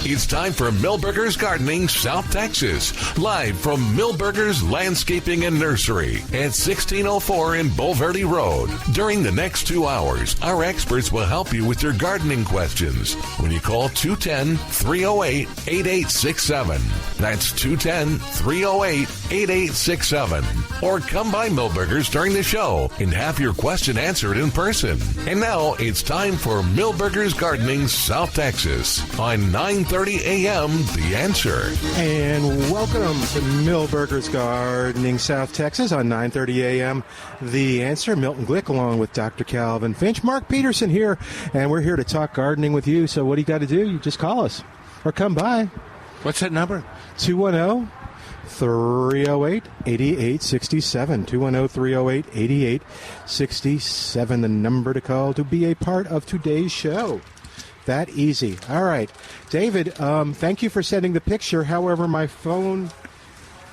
It's time for Milberger's Gardening, South Texas. Live from Milberger's Landscaping and Nursery at 1604 in Bulverde Road. During the next 2 hours, our experts will help you with your gardening questions when you call 210-308-8867. That's 210-308-8867. Or come by Milberger's during the show and have your question answered in person. And now it's time for Milberger's Gardening, South Texas on 9:30 a.m. The Answer. And welcome to Milberger's Gardening, South Texas on 9:30 a.m. The Answer. Milton Glueck along with Dr. Calvin Finch. Mark Peterson here, and we're here to talk gardening with you. So what do you got to do? You just call us or come by. What's that number? 210-308-8867. 210-308-8867. The number to call to be a part of today's show. That easy. All right. David, thank you for sending the picture. However, my phone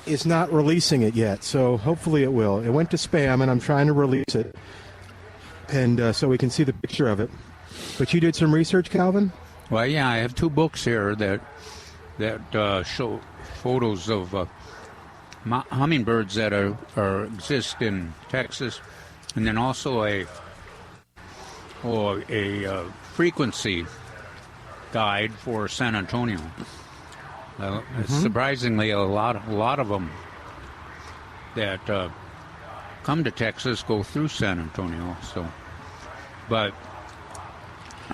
is not releasing it yet, so hopefully it will. It went to spam, and I'm trying to release it, and so we can see the picture of it. But you did some research, Calvin? Well, yeah, I have 2 books here that show photos of hummingbirds that exist in Texas, and then also a frequency guide for San Antonio. Surprisingly, a lot of them that come to Texas go through San Antonio. So, but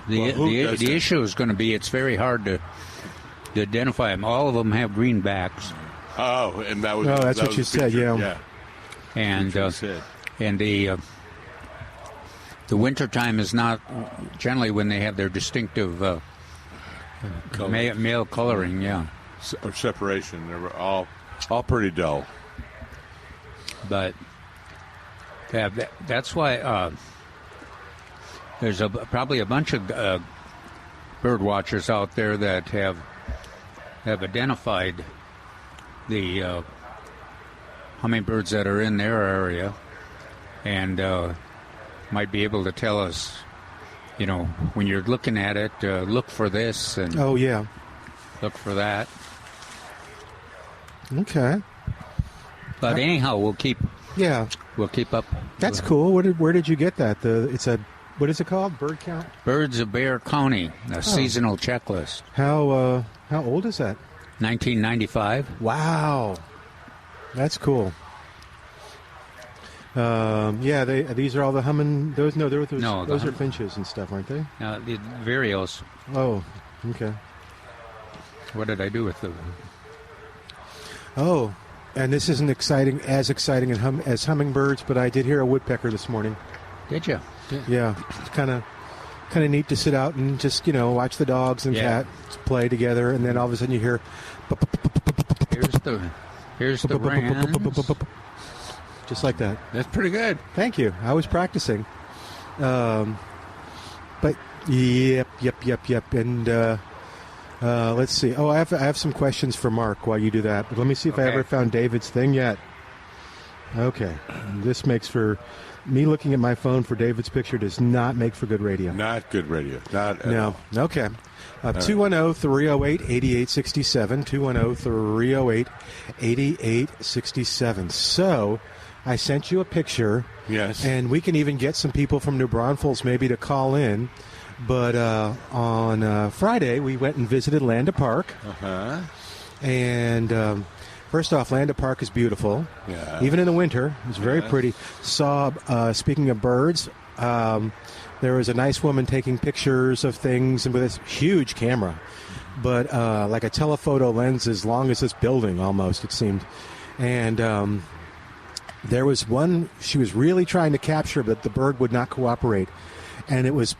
the issue is going to be it's very hard to identify them. All of them have green backs. Oh, and that's what you said, yeah. And the winter time is not generally when they have their distinctive male coloring, yeah. Or separation. They're all pretty dull. But that's why there's probably a bunch of bird watchers out there that have identified the hummingbirds that are in their area and might be able to tell us, when you're looking at it, look for this and look for that. Okay. But anyhow, we'll keep up. That's cool. Where did you get that? What is it called? Bird count? Birds of Bear County, a seasonal checklist. How old is that? 1995. Wow, that's cool. These are all the those are finches and stuff, aren't they? The vireos. Oh, okay. What did I do with them? Oh, and this isn't as exciting as hummingbirds, but I did hear a woodpecker this morning. Did you? Yeah, it's kind of neat to sit out and just watch the dogs and cats play together, and then all of a sudden you hear. Here's the wrens. Just like that. That's pretty good. Thank you. I was practicing. But yep. And let's see. Oh, I have some questions for Mark while you do that. But let me see if I ever found David's thing yet. Okay. This makes for me looking at my phone for David's picture does not make for good radio. Not good radio. Not at all. Okay. 210-308-8867. 210-308-8867. So I sent you a picture. Yes. And we can even get some people from New Braunfels maybe to call in. But on Friday, we went and visited Landa Park. Uh-huh. And first off, Landa Park is beautiful. Yeah. Even in the winter, it's very pretty. Saw, speaking of birds, there was a nice woman taking pictures of things and with this huge camera. But like a telephoto lens as long as this building almost, it seemed. And there was one she was really trying to capture, but the bird would not cooperate. And it was,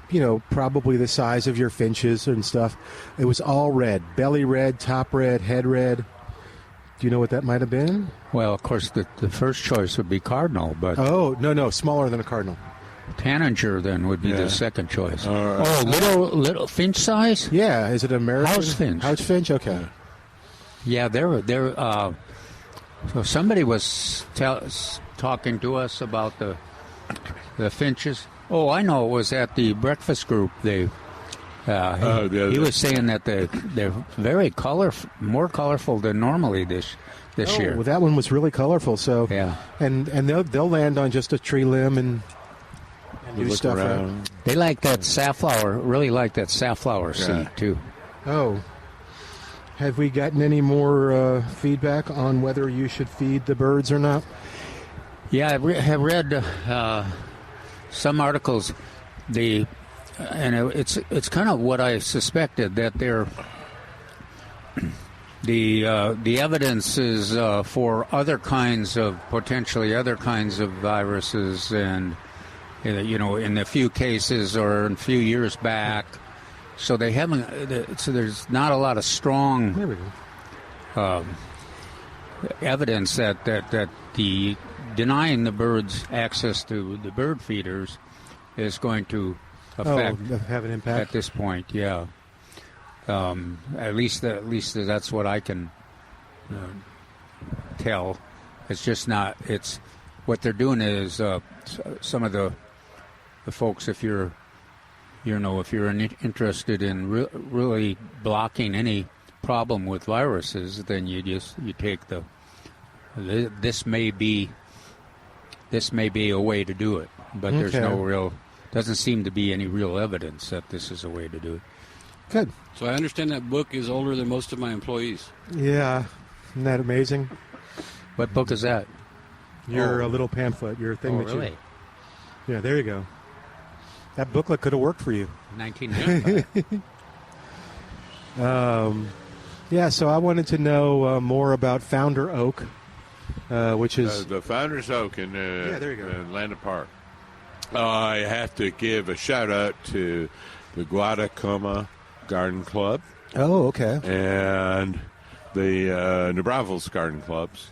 probably the size of your finches and stuff. It was all red, belly red, top red, head red. Do you know what that might have been? Well, of course, the first choice would be cardinal, but... Oh, no, smaller than a cardinal. Tanager, then, would be the second choice. Oh, little finch size? Yeah, is it American? House finch. House finch, okay. Yeah, they're so somebody was talking to us about the finches. Oh, I know. It was at the breakfast group. They He was saying that they're very more colorful than normally this year. Well, that one was really colorful. So yeah, and they'll land on just a tree limb and do stuff. Right? They like that safflower. Really like that safflower seed too. Oh, have we gotten any more feedback on whether you should feed the birds or not? Yeah, I have read some articles. It's kind of what I suspected, that the evidence is for potentially other kinds of viruses, and in a few cases or in a few years back. So they haven't. So there's not a lot of strong evidence that the denying the birds access to the bird feeders is going to have an impact at this point. Yeah. At least that's what I can tell. It's just not. It's what they're doing is some of the folks. If you're interested in really blocking any problem with viruses, then you take this may be a way to do it, but there's doesn't seem to be any real evidence that this is a way to do it. Good. So I understand that book is older than most of my employees. Yeah, isn't that amazing? What book is that? Your little pamphlet, your thing that really? Yeah, there you go. That booklet could have worked for you. 1995. Yeah, so I wanted to know more about Founder Oak, which is the Founders Oak in there you go. Landon Park. I have to give a shout out to the Guadacoma Garden Club. Oh, okay. And the New Braunfels Garden Clubs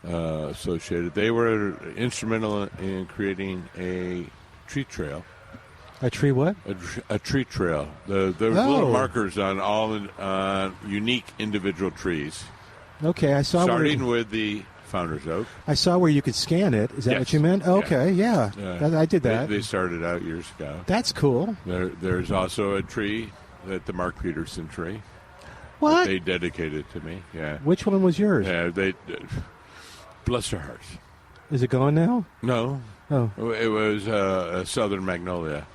associated. They were instrumental in creating a tree trail. A tree what? A tree trail. There was little markers on all unique individual trees. Okay, I saw. Starting with the Founders Oak. I saw where you could scan it. Is that what you meant? Okay, yeah. I did that. They started out years ago. That's cool. There's also a tree, the Mark Peterson tree. What? That they dedicated to me. Yeah. Which one was yours? Yeah, bless their hearts. Is it gone now? No. Oh. It was a Southern Magnolia.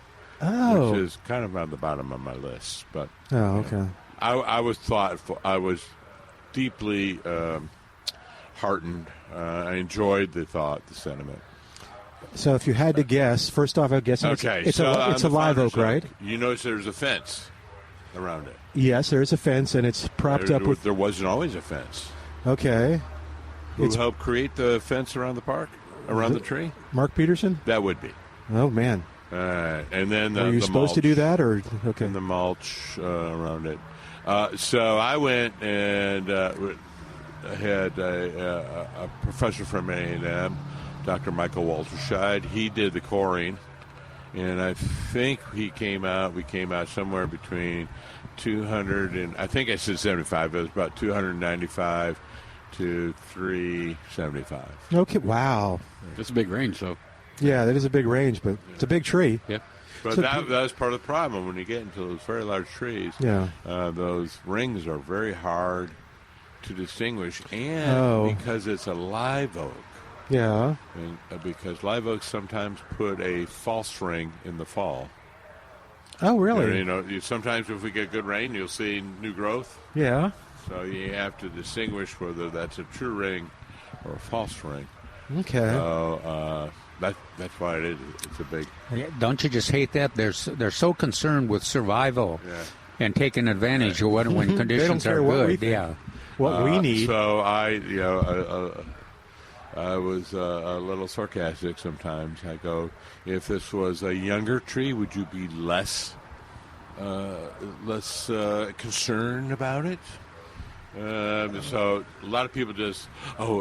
Oh. Which is kind of on the bottom of my list, but. Oh, okay. I was thoughtful. I was deeply heartened. I enjoyed the sentiment. So, if you had to guess, first off, I'm guessing it's a live oak, right? You notice there's a fence around it. Yes, there is a fence, and it's propped up with. There wasn't always a fence. Okay. Who helped create the fence around the park, around the tree? Mark Peterson? That would be. Oh, man. And then were you supposed to do that, or okay? And the mulch around it. So I went and had a professor from A&M, Dr. Michael Walterscheid. He did the coring, and I think we came out somewhere between 200 and I think I said 75. It was about 295 to 375. Okay, wow. That's a big range, though. Yeah, that is a big range, but it's a big tree. Yeah. But that was part of the problem when you get into those very large trees. Yeah. Those rings are very hard to distinguish, and because it's a live oak. Yeah. And, because live oaks sometimes put a false ring in the fall. Oh, really? Sometimes if we get good rain, you'll see new growth. Yeah. So you have to distinguish whether that's a true ring or a false ring. Okay. So that's why it is. It's a big. Don't you just hate that? They're so concerned with survival and taking advantage of when conditions are good. Yeah. What we need. So I was a little sarcastic sometimes. I go, if this was a younger tree, would you be less concerned about it? So a lot of people just,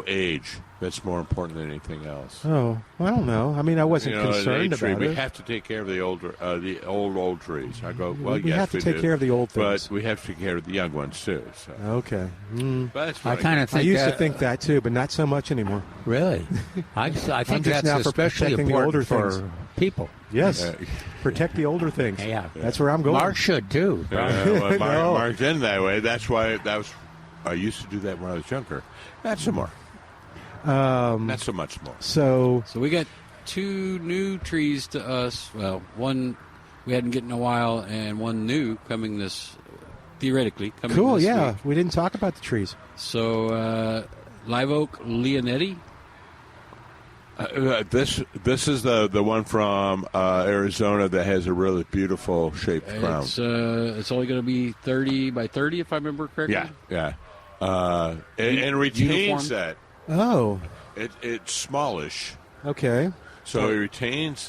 age. That's more important than anything else. Oh, well, I don't know. I mean, I wasn't concerned tree, about we it. have to take care of the old trees. I go, well, we yes, have to we take do, care of the old things. but we have to take care of the young ones too. So. Okay. Mm. But that's I really kind of good. I think used that, to think that too, but not so much anymore. Really, I think just now that's for especially protecting the important older for things. people. Yes. Yeah. Protect the older things. Yeah. That's where I'm going. Mark should too. Well, No. Mark's in that way. That's why I used to do that when I was younger. Not so more. Not so much more. So, So we got 2 new trees to us. Well, one we hadn't get in a while, and one new coming theoretically coming cool, this yeah. week. We didn't talk about the trees. So live oak Leonetti. This is the one from Arizona that has a really beautiful shaped crown. It's only going to be 30 by 30 if I remember correctly. Yeah. And retains Uniform? that. Oh, It's smallish, okay. so it retains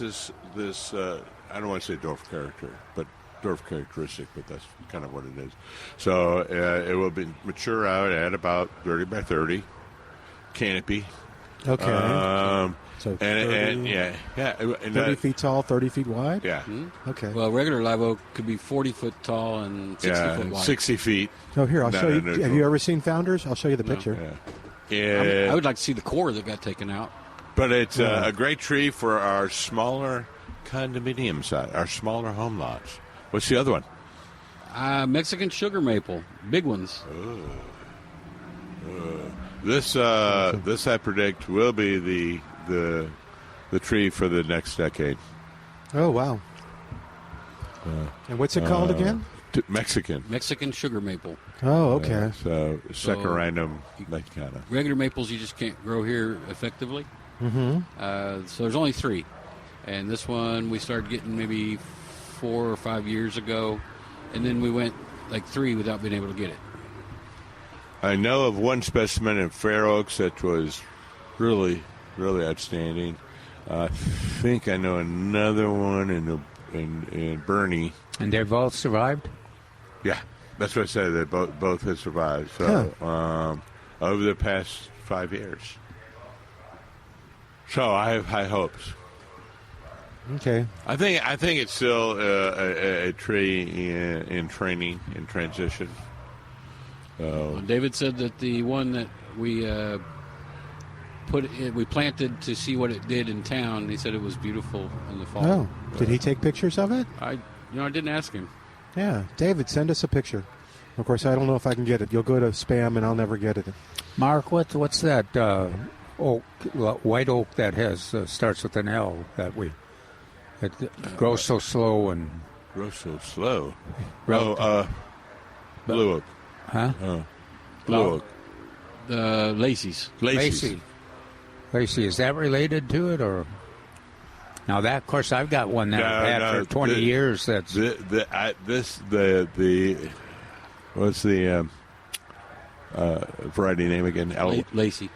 this. I don't want to say dwarf character, but dwarf characteristic, but that's kind of what it is. So it will be mature out at about 30 by 30 canopy. Okay. So And 30 feet tall, 30 feet wide? Yeah. Okay. Well, regular live oak could be 40 foot tall and 60 foot wide. 60 feet. Oh, here, I'll No, show you. no, no, Have you ever seen Founders? I'll show you the picture. Yeah. I would like to see the core that got taken out. But it's a great tree for our smaller condominium side, our smaller home lots. What's the other one? Mexican sugar maple, big ones. This I predict will be the tree for the next decade. Oh, wow. And what's it called again? Mexican Sugar maple. Oh, okay. So Saccharindum mexicana. Regular maples you just can't grow here effectively. Mm-hmm. So there's only 3. And this one we started getting maybe 4 or 5 years ago. And then we went like 3 without being able to get it. I know of one specimen in Fair Oaks that was really, really outstanding. I think I know another one in Bernie. And they've all survived? Yeah, that's what I said. They both have survived. So over the past 5 years. So I have high hopes. Okay. I think it's still a tree in training, in transition. David said that the one that we we planted to see what it did in town. He said it was beautiful in the fall. Oh, did he take pictures of it? I didn't ask him. Yeah. David, send us a picture. Of course, I don't know if I can get it. You'll go to spam, and I'll never get it. Mark, what's that oak, white oak that has starts with an L that it grows so slow and Grows so slow. Relative. Blue oak. huh? Blue oak. The Lacey's. Lacey's. Lacey, is that related to it or? Now that, of course, I've got one that I've had for 20 years. That's what's the variety name again? Lacey.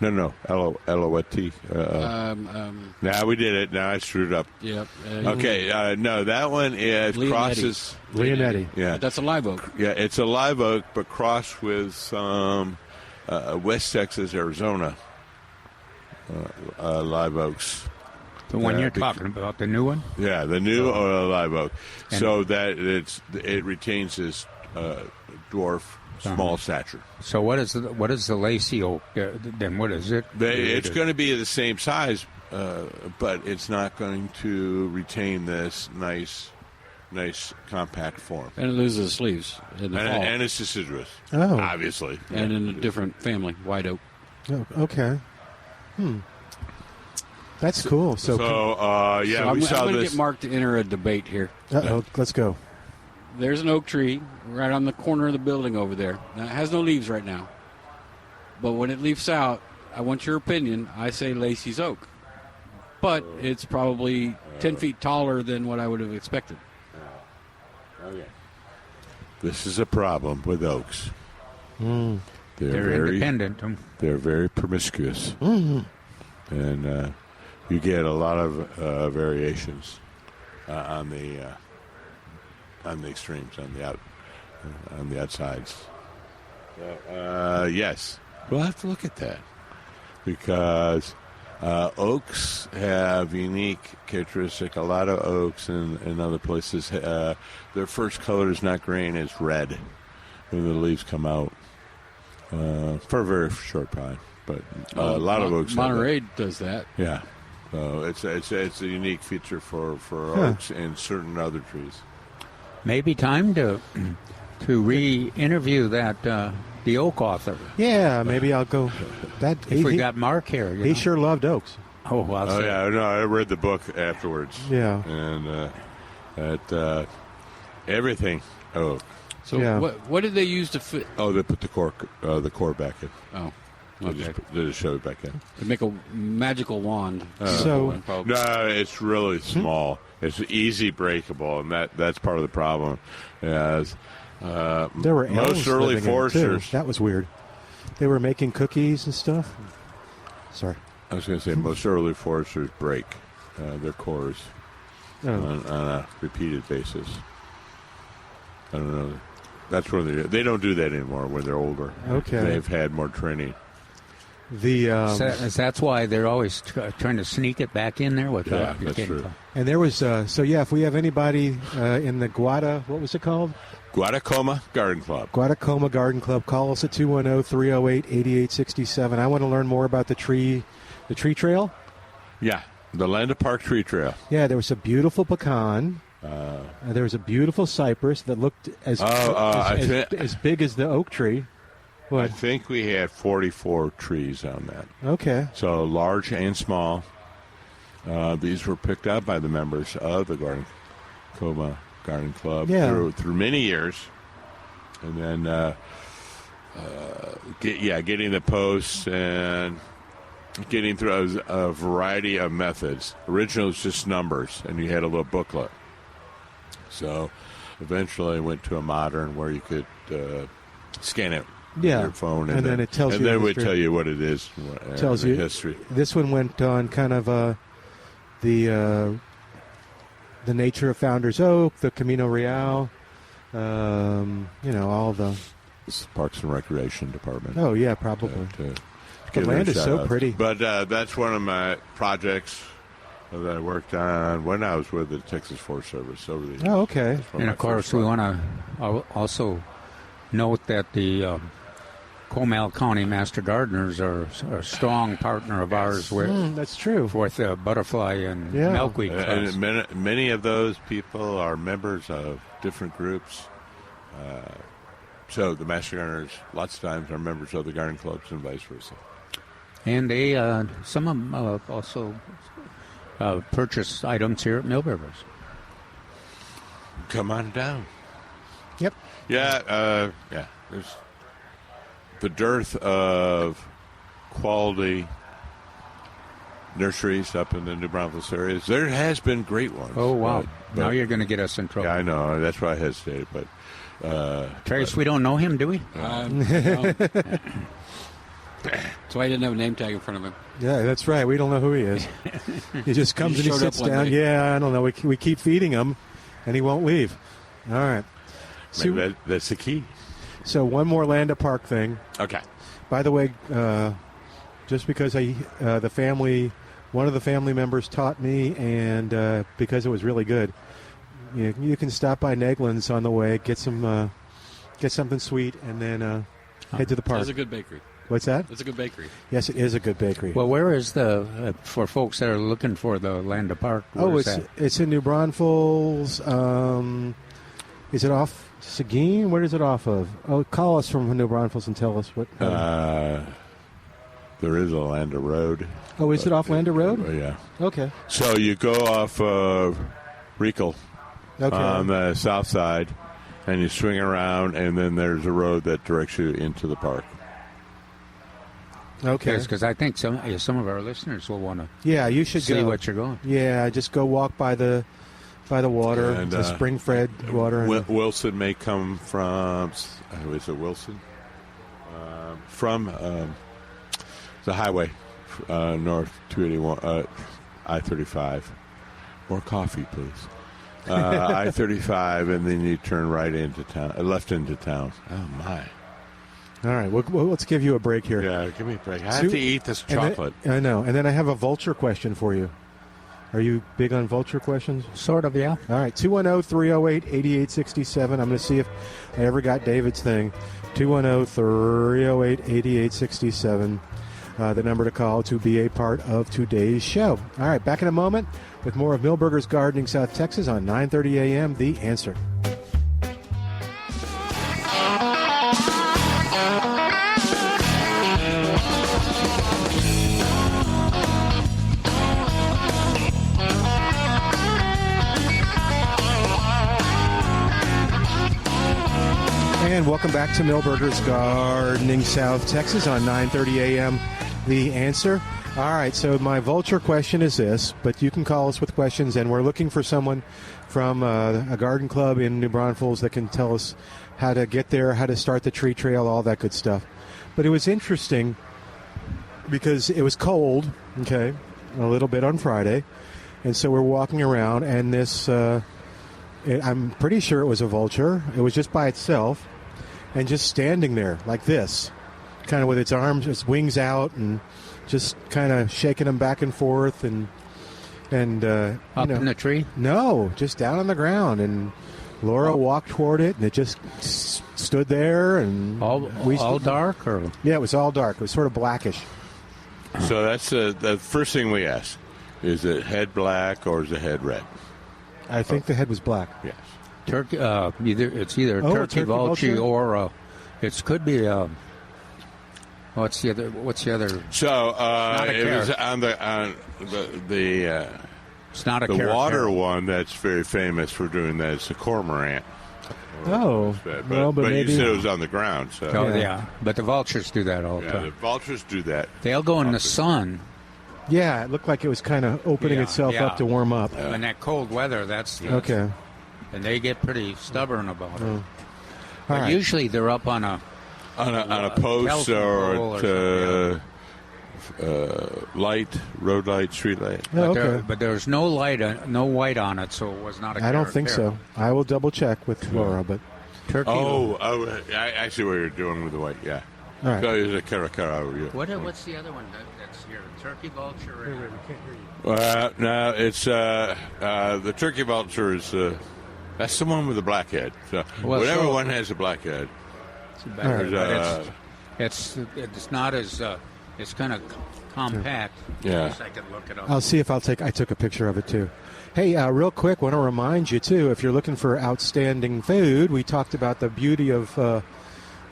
No. L-O-T. Now we did it. Now I screwed up. Yep. Okay. No, that one is Leonetti. crosses. Leonetti. Yeah. That's a live oak. Yeah, it's a live oak, but crossed with some West Texas, Arizona live oaks. the one you're talking about, the new one? Yeah, the new live oak. So that it retains its dwarf small stature. So what is the Lacey oak? Then what is it? It's going to be the same size, but it's not going to retain this nice compact form. And it loses its leaves in the fall. And it's deciduous, Oh. obviously. And in a different family, white oak. Oh, okay. That's cool. So So I'm we going saw to this. get Mark to enter a debate here. let's go. There's an oak tree right on the corner of the building over there. Now, it has no leaves right now. But when it leaves out, I want your opinion. I say Lacey's oak. But it's probably 10 feet taller than what I would have expected. Okay. This is a problem with oaks. Mm. They're independent. They're very promiscuous, Mm-hmm. and you get a lot of variations on the extremes, on the outsides. Yes, we'll have to look at that. because oaks have unique characteristic. A lot of oaks in other places, their first color is not green; it's red when the leaves come out for a very short time. But a lot of oaks. Monterey does that. Yeah, so it's a unique feature for oaks and certain other trees. Maybe time to re-interview that the oak author. Yeah, maybe I'll go. If we got Mark here, he sure loved oaks. Oh, well. Yeah, no, I read the book afterwards. Yeah, and everything oak. So what did they use to fit? Oh, they put the core back in. Oh, they just shove it back in. To make a magical wand. So no, it's really small. It's easy breakable, and that's part of the problem. As there were most early foresters. That was weird. They were making cookies and stuff. Sorry, I was going to say most early foresters break their cores on a repeated basis. I don't know. That's when they don't do that anymore when they're older. Okay, they've had more training. That's why they're always trying to sneak it back in there with. Yeah, that's true. And there was if we have anybody in the what was it called? Guadacoma Garden Club. Guadacoma Garden Club. Call us at 210-308-8867. I want to learn more about the tree trail. Yeah, the Landa Park Tree Trail. Yeah, there was a beautiful pecan. There was a beautiful cypress that looked as big as the oak tree. What? I think we had 44 trees on that. Okay. So large and small. These were picked up by the members of the Guadacoma Garden Club through many years. And then, getting the posts and getting through a variety of methods. Originally, it was just numbers, and you had a little booklet. So eventually I went to a modern where you could scan it with your phone. And then it tells you. And then it would tell you what it is. Tells you history. This one went on kind of the nature of Founders Oak, the Camino Real, all the Parks and Recreation Department. Oh, yeah, probably. The land is so pretty. But that's one of my projects that I worked on when I was with the Texas Forest Service over the years. Oh, okay. And, of course, we want to also note that the Comal County Master Gardeners are a strong partner of ours with that's true. With butterfly and milkweed. And many of those people are members of different groups. So the Master Gardeners, lots of times, are members of the garden clubs and vice versa. And they, some of them also purchase items here at Millburgers. Come on down. Yep. Yeah, there's the dearth of quality nurseries up in the New Braunfels areas. There has been great ones. Oh, wow. But now you're going to get us in trouble. Yeah, I know. That's why I hesitated. But Trace, we don't know him, do we? No. That's why he didn't have a name tag in front of him. Yeah, that's right. We don't know who he is. He just comes and he sits down. Yeah, I don't know. We keep feeding him, and he won't leave. All right. So, that's the key. So one more Landa Park thing. Okay. By the way, just because one of the family members taught me, and because it was really good, you can stop by Neglin's on the way, get something sweet, and then head to the park. It's a good bakery. What's that? It's a good bakery. Yes, it is a good bakery. Well, where is for folks that are looking for the Landa Park? It's in New Braunfels. Is it off Seguin? Where is it off of? Oh, call us from New Braunfels and tell us what. There is a Landa Road. Oh, is it off Landa Road? Yeah. Okay. So you go off of Recal on the south side, and you swing around, and then there's a road that directs you into the park. Okay. Because I think some of our listeners will want to. Yeah, you should see what you're going. Yeah, just go walk by the water, and, the spring-fed water. Wilson may come from. Is it Wilson? From the highway, north 281, I-35. More coffee, please. I-35, and then you turn right into town, left into town. Oh my! All right, well, let's give you a break here. Yeah, give me a break. I have to eat this chocolate. I know. And then I have a vulture question for you. Are you big on vulture questions? Sort of, yeah. All right, 210-308-8867. I'm going to see if I ever got David's thing. 210-308-8867. The number to call to be a part of today's show. All right, back in a moment with more of Milberger's Gardening South Texas on 9:30 a.m. The Answer. And welcome back to Milberger's Gardening South Texas on 9:30 a.m. The Answer. All right, so my vulture question is this, but you can call us with questions, and we're looking for someone from a garden club in New Braunfels that can tell us how to get there, how to start the tree trail, all that good stuff. But it was interesting because it was cold, okay, a little bit on Friday, and so we're walking around, and this, I'm pretty sure it was a vulture. It was just by itself. And just standing there like this, kind of with its arms, its wings out, and just kind of shaking them back and forth, and up in the tree? No, just down on the ground. And Laura walked toward it, and it just stood there. And all dark, or yeah, it was all dark. It was sort of blackish. So that's the first thing we ask: is it head black or is the head red? I think the head was black. Yes. Turkey, either turkey vulture or it could be. What's the other? So it was on the it's not a the carrot, water carrot. one that's very famous for doing that. It's the cormorant. Oh, But maybe you said it was on the ground. So Oh yeah, but the vultures do that all the yeah, time. the vultures do that. They'll go in the sun. Yeah, it looked like it was kind of opening itself up to warm up. In that cold weather, that's Okay. and they get pretty stubborn about it. All But right. usually they're up on a Post telephone pole or light, road light, street light. Oh, but, okay. but there's no light, no white on it, so it was not a I don't carrot think carrot. so. I will double check with Laura, but Turkey. I see what you're doing with the white. Yeah. all right. So it's a caracara over you. What's the other one that's here? Turkey vulture. No, it's the turkey vulture is that's the one with the black head. So Well, whatever so- one has a black head. But it's not as it's kind of compact. Yeah. I guess I could look it up. I'll see if I took a picture of it too. Hey, real quick, want to remind you too, if you're looking for outstanding food, we talked about the beauty of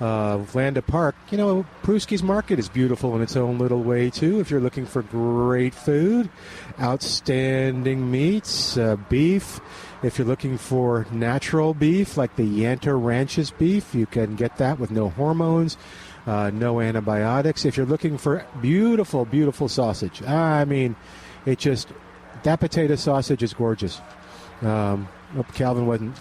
Landa Park. You know, Pruski's Market is beautiful in its own little way too. If you're looking for great food, outstanding meats, beef. If you're looking for natural beef, like the Yanta Ranches beef, you can get that with no hormones, no antibiotics. If you're looking for beautiful, beautiful sausage, I mean, that potato sausage is gorgeous. Calvin wasn't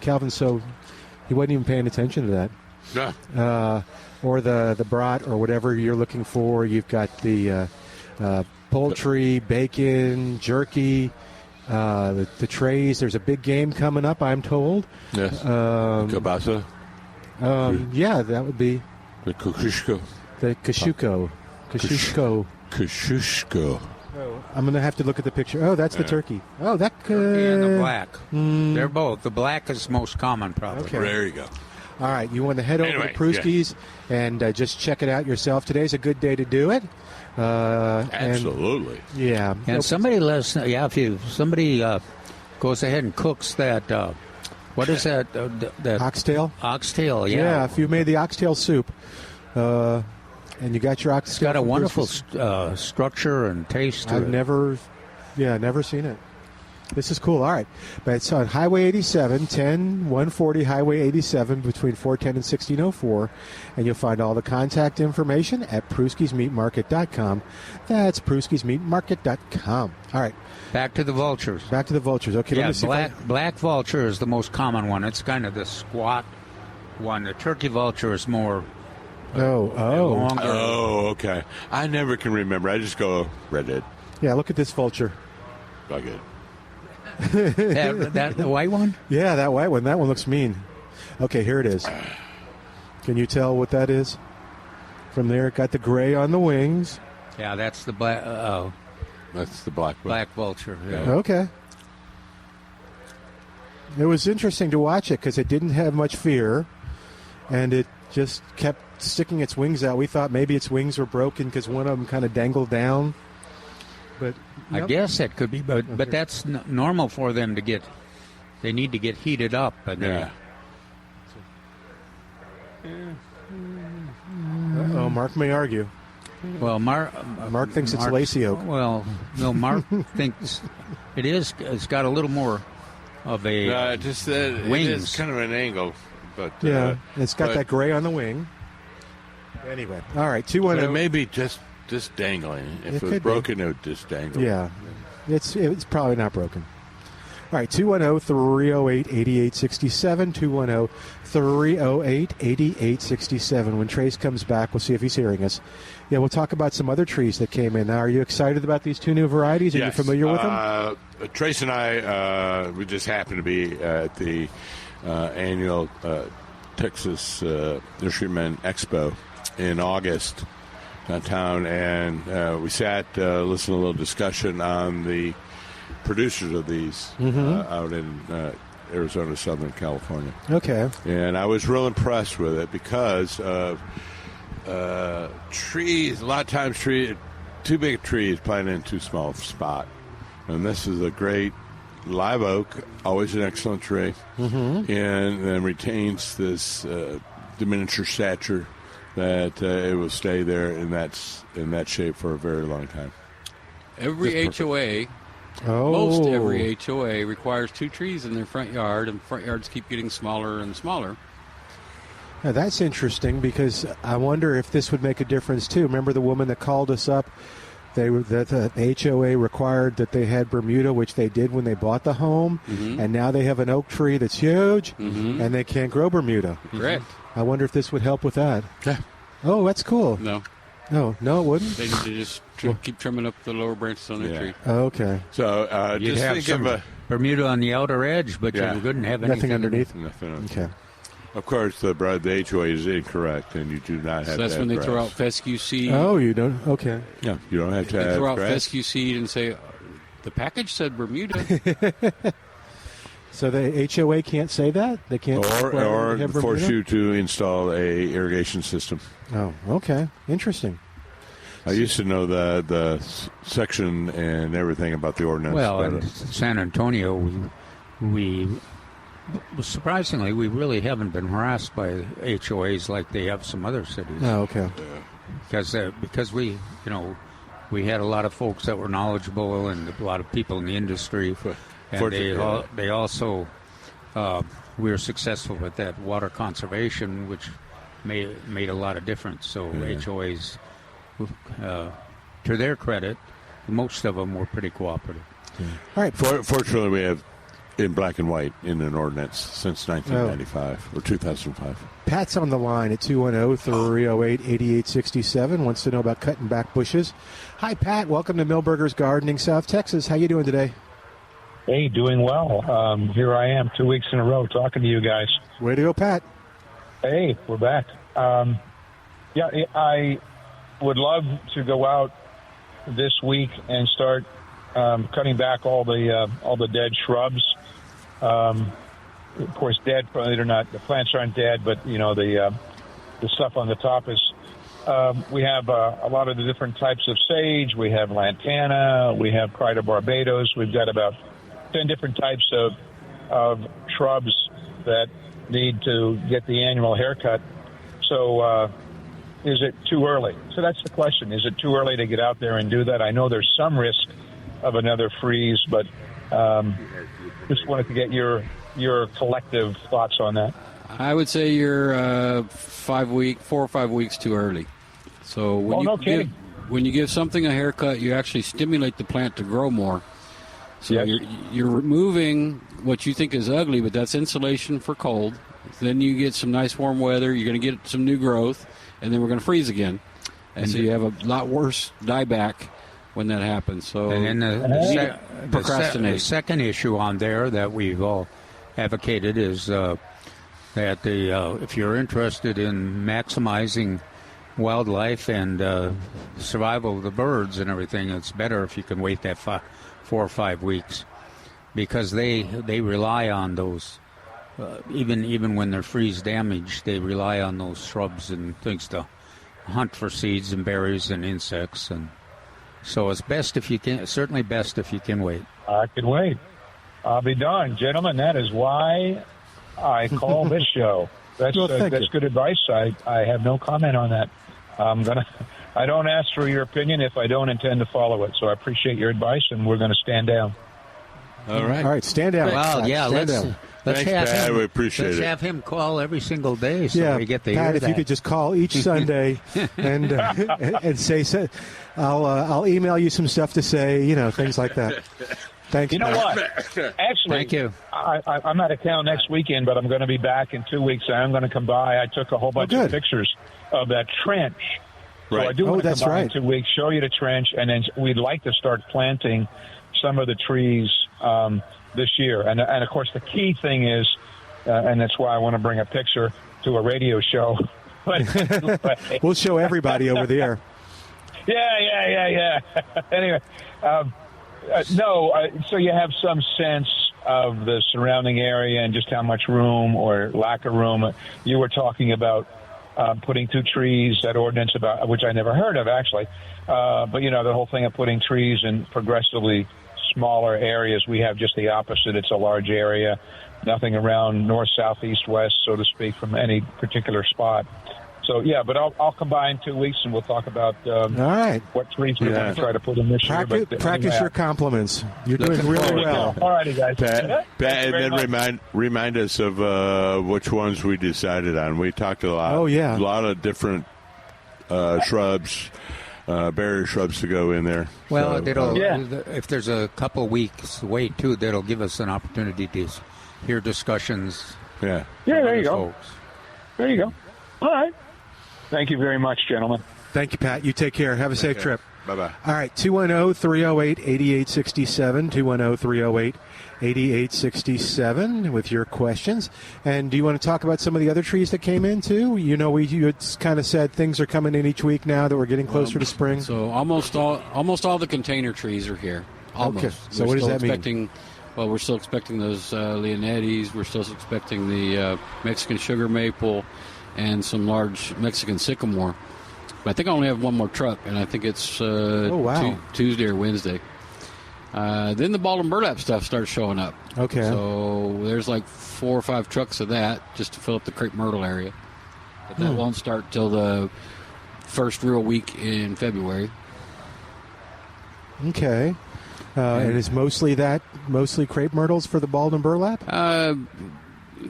even paying attention to that. Yeah. Or the brat or whatever you're looking for. You've got the poultry, bacon, jerky, the trays. There's a big game coming up, I'm told. Yes. Kielbasa. Yeah, that would be The Kosciuszko. the Kosciuszko. Kosciuszko. I'm going to have to look at the picture. Oh, that's the turkey. Oh, that Turkey and the black. They're both. The black is most common, probably. Okay. There you go. All right, you want to head over Anyway, to Pruski's and just check it out yourself. Today's a good day to do it. Absolutely. Yeah. And somebody lets if somebody goes ahead and cooks that. What is that? That Oxtail? Oxtail, Yeah, yeah. if you made the oxtail soup and you got your oxtail. It's got a from wonderful Pruski's. structure and taste to I've it. never seen it. This is cool. All right. But it's on Highway 87, 140 Highway 87 between 410 and 1604. And you'll find all the contact information at Pruski'sMeatMarket.com. That's Pruski'sMeatMarket.com. All right. Back to the vultures. Back to the vultures. Okay, let Yeah, me see. black vulture is the most common one. It's kind of the squat one. The turkey vulture is more longer. Oh, okay. I never can remember. I just go redhead. Yeah, look at this vulture. Not good. The white one? Yeah, that white one. That one looks mean. Okay, here it is. Can you tell what that is? From there, it got the gray on the wings. Yeah, that's the black. That's the black vulture. Yeah. Okay. It was interesting to watch it because it didn't have much fear, and it just kept sticking its wings out. We thought maybe its wings were broken because one of them kind of dangled down. But I guess that could be, but that's normal for them to get. They need to get heated up. And Mark may argue. Well, Mark thinks it's lacy oak. Well, no, Mark thinks it is. It's got a little more of a wings. It is kind of an angle, but it's got that gray on the wing. Anyway, all right, 210. It may be just dangling. If it was broken, it would just dangle. Yeah, it's probably not broken. All right, 210-308-8867, 210-308-8867. When Trace comes back, we'll see if he's hearing us. Yeah, we'll talk about some other trees that came in. Now, are you excited about these two new varieties? Are you familiar with them? Trace and I, we just happened to be at the annual Texas Nurseryman Expo in August downtown, and we sat, listened to a little discussion on the producers of these out in Arizona, Southern California. Okay. And I was real impressed with it because of trees. A lot of times, too big a tree is planted in too small of a spot. And this is a great live oak, always an excellent tree, and then retains this miniature stature that it will stay there in that shape for a very long time. Every HOA... Most every HOA requires 2 trees in their front yard, and front yards keep getting smaller and smaller. Now, that's interesting because I wonder if this would make a difference, too. Remember the woman that called us up? That the HOA required that they had Bermuda, which they did when they bought the home, and now they have an oak tree that's huge, and they can't grow Bermuda. Correct. I wonder if this would help with that. Yeah. Oh, that's cool. No, it wouldn't? They need to just keep trimming up the lower branches on the tree. Okay. So you'd just have think some of Bermuda on the outer edge, but you wouldn't have nothing underneath. Nothing. Okay. Of course, the HOA is incorrect, and you do not have. So that's when they throw out fescue seed. Oh, you don't? Okay. Yeah, you don't have to. They throw out grass. fescue seed and say, the package said Bermuda. So the HOA can't say that? They can't or force you to install a irrigation system. Oh, okay. Interesting. I used to know the section and everything about the ordinance. Well, in San Antonio, we surprisingly, we really haven't been harassed by HOAs like they have some other cities. Oh, okay. Because we had a lot of folks that were knowledgeable and a lot of people in the industry, and they also we were successful with that water conservation, which made a lot of difference. So HOAs, to their credit, most of them were pretty cooperative. Yeah. All right. Fortunately, we have in black and white in an ordinance since 1995 or 2005. Pat's on the line at 210-308-8867. Wants to know about cutting back bushes. Hi, Pat. Welcome to Milberger's Gardening, South Texas. How you doing today? Hey, doing well. Here I am 2 weeks in a row talking to you guys. Way to go, Pat. Hey, we're back. I would love to go out this week and start cutting back all the dead shrubs. Of course, dead. They're not. The plants aren't dead, but the stuff on the top is. We have a lot of the different types of sage. We have lantana. We have Crida barbados. We've got about 10 different types of shrubs that need to get the annual haircut. So is it too early? So that's the question. Is it too early to get out there and do that? I know there's some risk of another freeze, but just wanted to get your collective thoughts on that. I would say you're 4 or 5 weeks too early. So when you give something a haircut, you actually stimulate the plant to grow more. So yes. you're removing what you think is ugly, but that's insulation for cold. Then you get some nice warm weather. You're going to get some new growth, and then we're going to freeze again. And so you have a lot worse dieback when that happens. So and then the second issue on there that we've all advocated is that if you're interested in maximizing wildlife and survival of the birds and everything, it's better if you can wait that 4 or 5 weeks, because they rely on those. Even when they're freeze damaged, they rely on those shrubs and things to hunt for seeds and berries and insects, and so it's best if you can. Certainly best if you can wait. I can wait. I'll be darned, gentlemen. That is why I call this show. That's good advice. I have no comment on that. I don't ask for your opinion if I don't intend to follow it. So I appreciate your advice, and we're going to stand down. All right. All right, stand down. Well, yeah, let's Thanks, have Pat. him. We appreciate let's it. have him call every single day so we get the Pat, if you could just call each Sunday and say, I'll email you some stuff to say, things like that. Thanks. You know what? Actually, Thank you. I'm out of town next weekend, but I'm going to be back in 2 weeks. I'm going to come by. I took a whole bunch of pictures of that trench. Right. So I do want to that's come by right. in 2 weeks, show you the trench, and then we'd like to start planting some of the trees this year. And of course, the key thing is, and that's why I want to bring a picture to a radio show. We'll show everybody over the air. Yeah. Anyway, so you have some sense of the surrounding area and just how much room or lack of room. You were talking about putting 2 trees, that ordinance about which I never heard of actually. But the whole thing of putting trees in progressively smaller areas. We have just the opposite. It's a large area, nothing around north, south, east, west, so to speak, from any particular spot. So, but I'll come by in 2 weeks and we'll talk about all right. what trees we want to try to put in this year. Practice your compliments. You're doing really well. All righty, guys. Pat, and then remind us of which ones we decided on. We talked a lot. Oh, yeah. A lot of different shrubs. Barrier shrubs to go in there. Well, so, if there's a couple weeks wait too, that'll give us an opportunity to hear discussions. Yeah, there you go. Folks. There you go. All right. Thank you very much, gentlemen. Thank you, Pat. You take care. Have a safe trip. Bye-bye. All right, 210-308-8867, 210-308-8867 with your questions. And do you want to talk about some of the other trees that came in, too? You had kind of said things are coming in each week now that we're getting closer to spring. So almost all the container trees are here. Almost. Okay. So what does that mean? Well, we're still expecting those Leonettis. We're still expecting the Mexican sugar maple and some large Mexican sycamore. But I think I only have one more truck, and I think it's Tuesday or Wednesday. Then the bald burlap stuff starts showing up. Okay. So there's like 4 or 5 trucks of that just to fill up the crepe myrtle area. But that won't start till the first real week in February. Okay. And it's mostly crepe myrtles for the bald and burlap?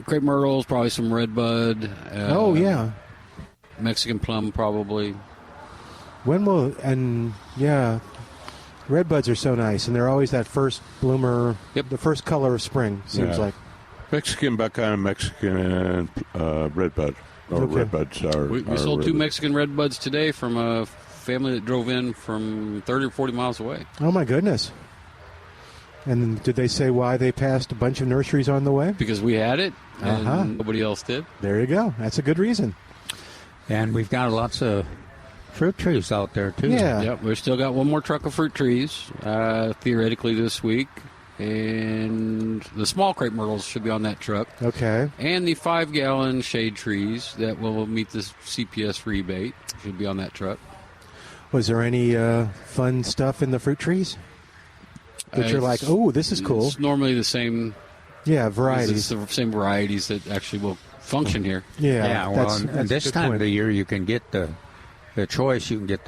Crepe myrtles, probably some red bud. Mexican plum, probably. Red buds are so nice, and they're always that first bloomer, the first color of spring, seems like. Mexican buckeye and Mexican red bud. Red buds are. We sold 2 Mexican red buds today from a family that drove in from 30 or 40 miles away. Oh, my goodness. And did they say why they passed a bunch of nurseries on the way? Because we had it, and nobody else did. There you go. That's a good reason. And we've got lots of fruit trees out there, too. Yeah. Yep, we've still got one more truck of fruit trees, theoretically this week. And the small crepe myrtles should be on that truck. Okay. And the 5-gallon shade trees that will meet the CPS rebate should be on that truck. Was there any fun stuff in the fruit trees that you're like, oh, this is cool? It's normally the same. Yeah, varieties. It's the same varieties that actually will function here. Yeah. And this time of the year, you can get the choice. You can get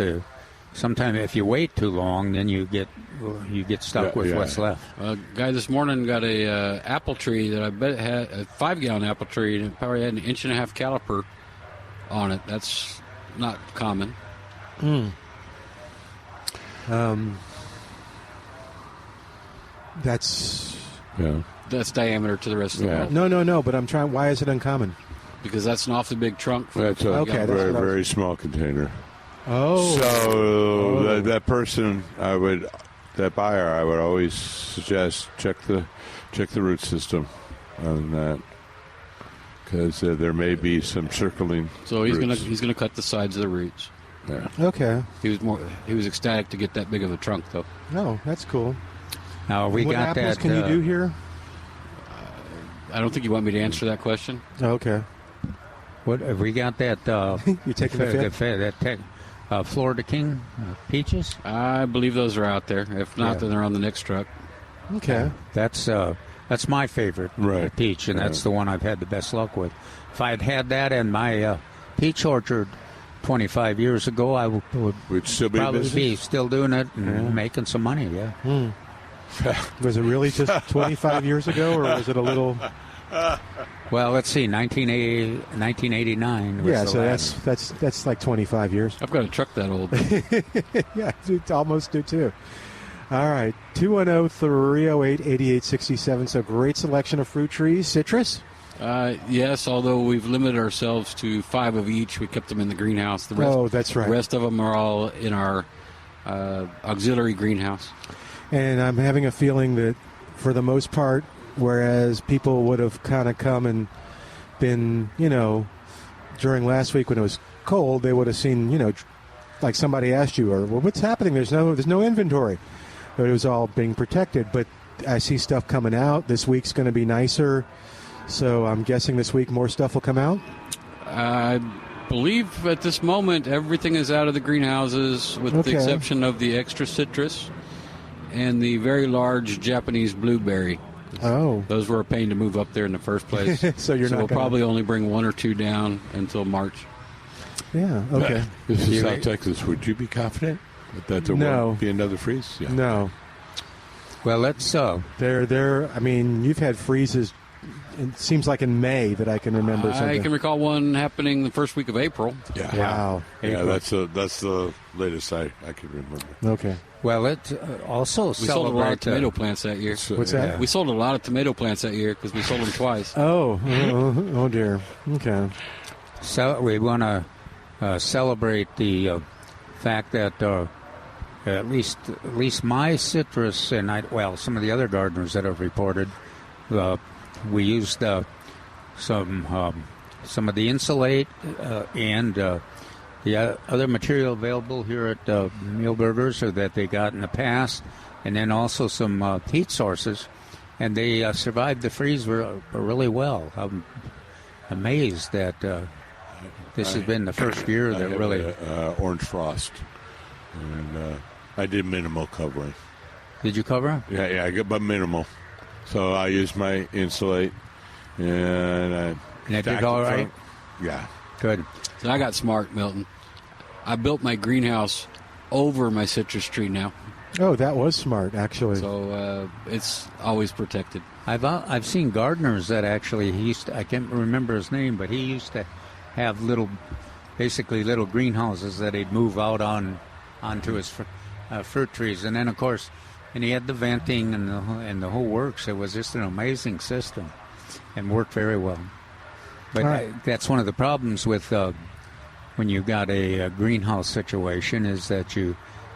Sometimes if you wait too long, then you get stuck with what's left. A guy this morning got a apple tree that I bet had a 5-gallon apple tree, and it probably had an 1.5-inch caliper on it. That's not common. That's diameter to the rest of the world. No. But I'm trying. Why is it uncommon? Because that's an awfully big trunk. That's a very small container. Oh. So that person, that buyer, I would always suggest check the root system on that, because there may be some circling. So he's roots. gonna cut the sides of the roots. Yeah. Okay. He was ecstatic to get that big of a trunk, though. Oh, that's cool. Now we What got apples that. can you do here? I don't think you want me to answer that question. Okay. What have we got that? You taking the fifth? Florida King peaches. I believe those are out there. If not, Yeah. then they're on the next truck. Okay. That's my favorite Right. peach, and that's Right. the one I've had the best luck with. If I'd had that in my peach orchard 25 years ago, I would We'd still be probably business? be still doing it and making some money. Yeah. Was it really just 25 years ago, or was it a little? Well, let's see, 1989 was Yeah, the so last. that's like 25 years. I've got a truck that old. Yeah, I almost do too. All right, 210-308-8867. So great selection of fruit trees, citrus. Yes, although we've limited ourselves to 5 of each. We kept them in the greenhouse. The rest, That's right. The rest of them are all in our auxiliary greenhouse. And I'm having a feeling that, for the most part, whereas people would have kind of come and been, during last week when it was cold, they would have seen, like somebody asked you, well, what's happening? There's no inventory. But it was all being protected. But I see stuff coming out. This week's going to be nicer. So I'm guessing this week more stuff will come out? I believe at this moment everything is out of the greenhouses with the exception of the extra citrus and the very large Japanese blueberry. Oh. Those were a pain to move up there in the first place. So we'll probably only bring 1 or 2 down until March. Yeah, okay. This is South Texas. Would you be confident that there won't be another freeze? Yeah. No. Well, let's. They're. I mean, you've had freezes. It seems like in May that I can remember something. I can recall one happening the first week of April. Yeah. Wow. Yeah, that's the latest I can remember. Okay. Well, it also we sold a lot of celebrate tomato plants that year. What's that? Yeah. We sold a lot of tomato plants that year because we sold them twice. Oh dear. Okay. So we want to celebrate the fact that at least my citrus and some of the other gardeners that have reported, we used some of the insulate and the other material available here at Milberger's or that they got in the past, and then also some heat sources, and they survived the freeze really well. I'm amazed that this has been the first year that really orange frost, and I did minimal covering. Did you cover? Yeah, I got but minimal. So I used my insulate, and And it did all right? Yeah. Good. So I got smart, Milton. I built my greenhouse over my citrus tree now, Oh, that was smart, actually. so it's always protected. I've seen gardeners that actually I can't remember his name, but he used to have basically little greenhouses that he'd move out onto his fruit trees, and then of course, and he had the venting and the whole works. It was just an amazing system, and worked very well. But Right. that's one of the problems with when you've got a greenhouse situation is that you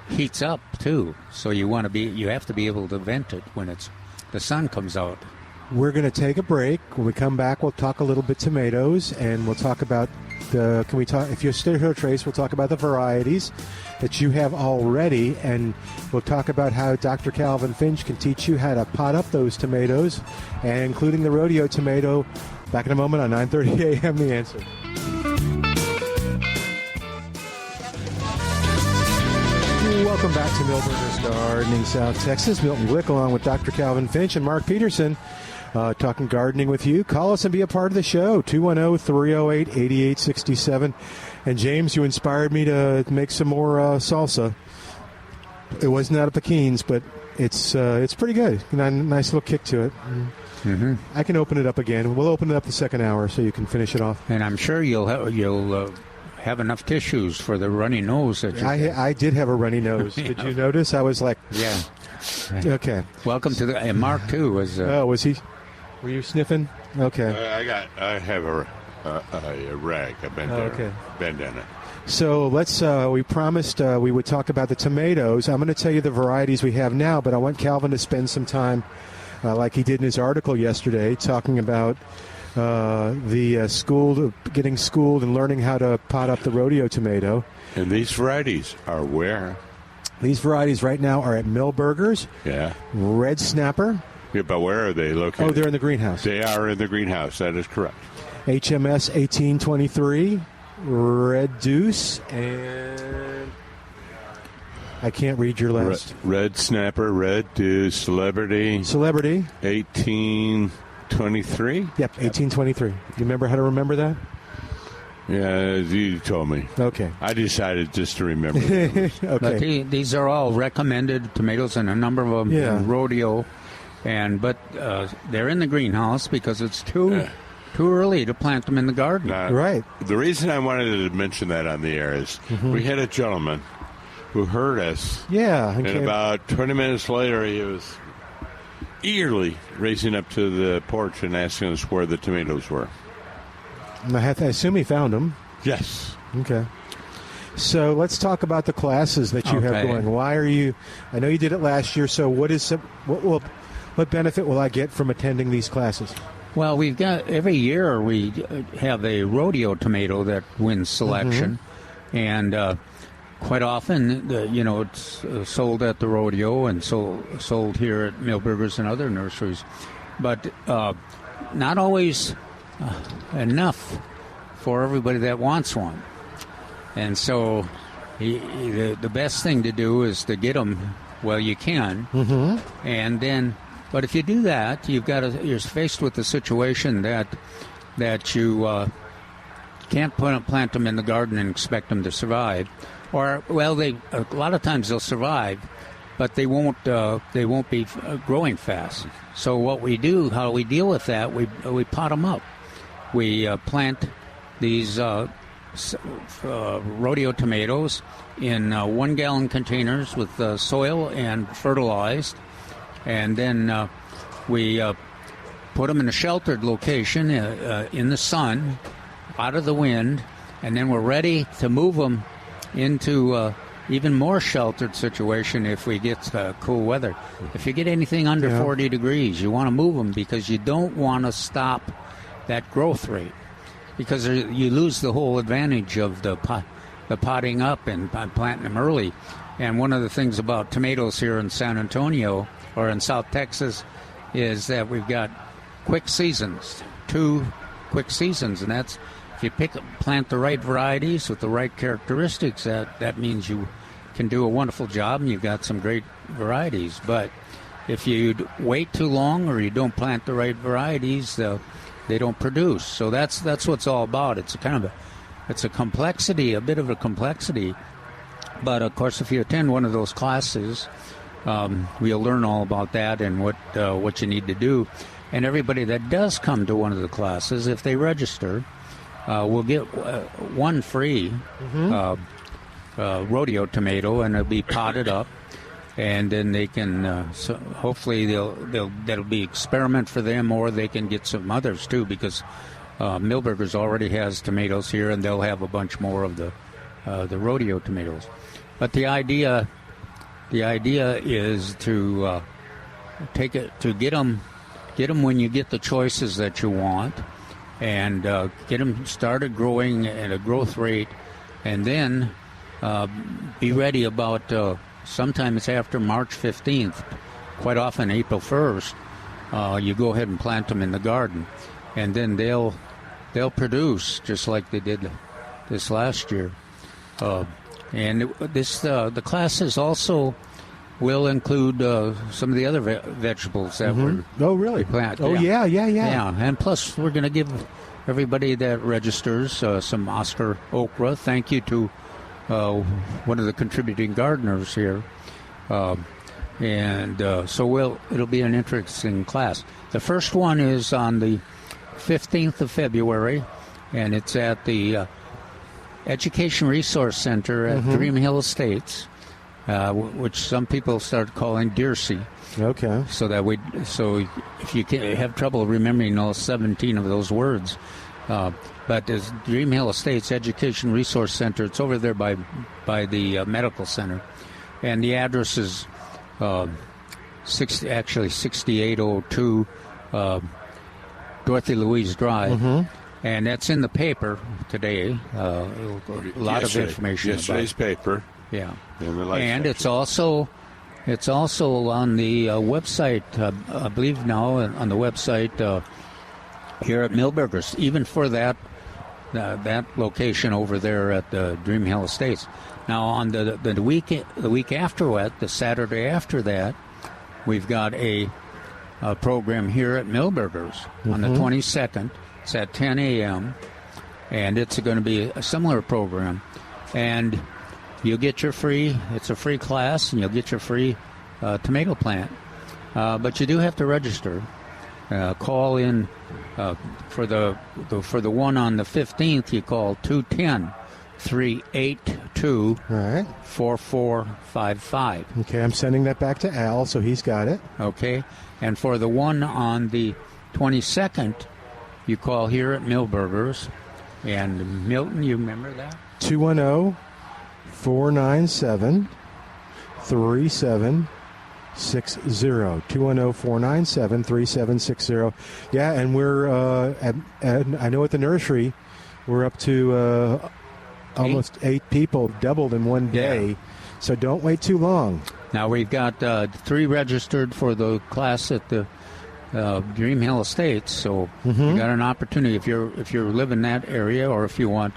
heats up too. So you have to be able to vent it when the sun comes out. We're going to take a break. When we come back, we'll talk a little bit tomatoes, and we'll talk about if you're still here, Trace, we'll talk about the varieties that you have already, and we'll talk about how Dr. Calvin Finch can teach you how to pot up those tomatoes, and including the rodeo tomato. Back in a moment on 9:30 a.m. The Answer. Welcome back to Milberger's Gardening, South Texas. Milton Glueck along with Dr. Calvin Finch and Mark Peterson talking gardening with you. Call us and be a part of the show, 210-308-8867. And James, you inspired me to make some more salsa. It wasn't out of Pekin's, but it's pretty good. Nice little kick to it. Mm-hmm. I can open it up again. We'll open it up the second hour so you can finish it off. And I'm sure you'll have enough tissues for the runny nose that you I did have a runny nose. Did you notice? I was like, yeah. Okay. Welcome to and Mark too was. Was he? Were you sniffing? Okay. I have a rag, a bandana. So let's. We promised we would talk about the tomatoes. I'm going to tell you the varieties we have now, but I want Calvin to spend some time, like he did in his article yesterday, talking about getting schooled and learning how to pot up the rodeo tomato. And these varieties are where? These varieties right now are at Milberger's. Yeah. Red Snapper. Yeah, but where are they located? Oh, they're in the greenhouse. They are in the greenhouse. That is correct. HMS 1823, Red Deuce, and I can't read your list. Red Snapper, Red Deuce, Celebrity. 1823? Yep, 1823. You remember how to remember that? Yeah, you told me. Okay. I decided just to remember. Okay. But these are all recommended tomatoes, and a number of them in rodeo. But they're in the greenhouse because it's too early to plant them in the garden. Right. The reason I wanted to mention that on the air is we had a gentleman who heard us. Yeah. And about 20 minutes later, he was eagerly racing up to the porch and asking us where the tomatoes were. I assume he found them. Yes. Okay. So let's talk about the classes that you have going. Why are you? I know you did it last year. So what benefit will I get from attending these classes? Well, we've got every year we have a rodeo tomato that wins selection, and quite often, it's sold at the rodeo and sold here at Milberger's and other nurseries, but not always enough for everybody that wants one. And so the best thing to do is to get them while you can, and then. But if you do that, you're faced with the situation that you can't plant them in the garden and expect them to survive, or a lot of times they'll survive, but they won't be growing fast. So what we do, how we deal with that, we pot them up. We plant these rodeo tomatoes in 1-gallon containers with soil and fertilized. And then we put them in a sheltered location in the sun, out of the wind, and then we're ready to move them into even more sheltered situation if we get cool weather. If you get anything under 40 degrees, you want to move them because you don't want to stop that growth rate, because you lose the whole advantage of the potting up and planting them early. And one of the things about tomatoes here in San Antonio or in South Texas is that we've got quick seasons, 2 quick seasons, and that's if you plant the right varieties with the right characteristics, that means you can do a wonderful job and you've got some great varieties. But if you wait too long or you don't plant the right varieties, they don't produce. So that's what it's all about. It's a complexity, a bit of a complexity. But of course, if you attend one of those classes, we'll learn all about that and what you need to do. And everybody that does come to one of the classes, if they register, will get one free rodeo tomato, and it'll be potted up. And then they can, so hopefully that'll be experiment for them, or they can get some others too, because Milberger's already has tomatoes here, and they'll have a bunch more of the rodeo tomatoes. But the idea is to get them when you get the choices that you want, and get them started growing at a growth rate, and then be ready about sometimes after March 15th, quite often April 1st. You go ahead and plant them in the garden, and then they'll produce just like they did this last year. And the classes also will include some of the other vegetables that we plant. Oh, yeah. Yeah, and plus we're going to give everybody that registers some Oscar okra. Thank you to one of the contributing gardeners here. So it'll be an interesting class. The first one is on the 15th of February, and it's at the Education Resource Center at Dream Hill Estates, which some people start calling Deersea. Okay. So if you have trouble remembering all 17 of those words, but there's Dream Hill Estates Education Resource Center. It's over there by the medical center, and the address is 6802 Dorothy Louise Drive. And that's in the paper today. A lot of information. Yesterday's paper. Yeah. And it's also on the website. I believe now on the website here at Milberger's. Even for that location over there at the Dream Hill Estates. Now on the week after that, the Saturday after that, we've got a program here at Milberger's on the 22nd. It's at 10 a.m. and it's going to be a similar program. And you'll get it's a free class, and you'll get your free tomato plant. But you do have to register. Call in for the one on the 15th. You call 210-382-4455. Okay, I'm sending that back to Al, so he's got it. Okay, and for the one on the 22nd, you call here at Milberger's. And Milton, you remember that? 210-497-3760. 210-497-3760. Yeah, and we're I know at the nursery, we're up to almost 8 people, doubled in one day. Yeah. So don't wait too long. Now we've got 3 registered for the class at the Dream Hill Estates. So you got an opportunity if you live in that area, or if the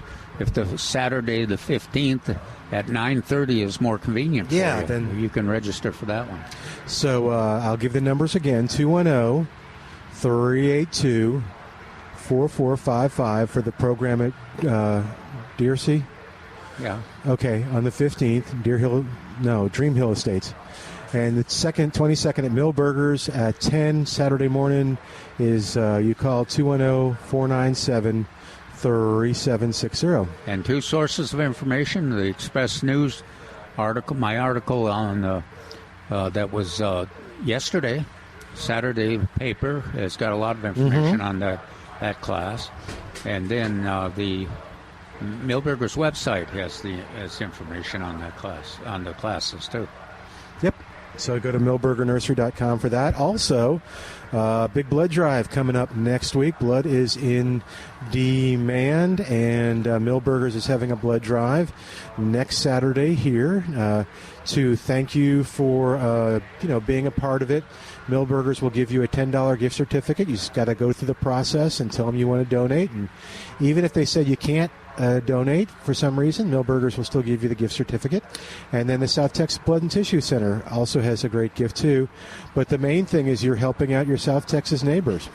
Saturday the 15th at 9:30 is more convenient for you, then you can register for that one. So I'll give the numbers again: 210-382-4455 for the program at Deersea. Yeah. Okay, on the 15th, Dream Hill Estates. And the 22nd at Milberger's at 10 Saturday morning is you call 210-497-3760. And 2 sources of information: the Express News article, my article on that was yesterday, Saturday paper has got a lot of information on that class, and then the Milberger's website has information on that class, on the classes too. Yep. So go to milbergernursery.com for that. Also, big blood drive coming up next week. Blood is in demand, and Milberger's is having a blood drive next Saturday here. To thank you for being a part of it, Milberger's will give you a $10 gift certificate. You just got to go through the process and tell them you want to donate. And even if they said you can't donate for some reason, Milberger's will still give you the gift certificate. And then the South Texas Blood and Tissue Center also has a great gift too. But the main thing is you're helping out your South Texas neighbors.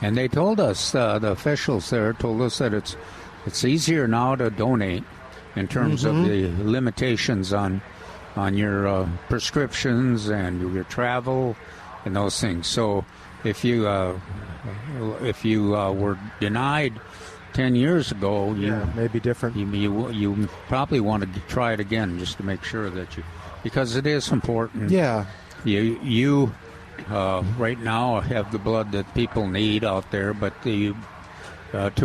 And they told us, the officials there told us that it's easier now to donate in terms of the limitations on your prescriptions and your travel and those things. So if you were denied 10 years ago, maybe different. You probably want to try it again just to make sure that because it is important. Yeah. You right now have the blood that people need out there, but 2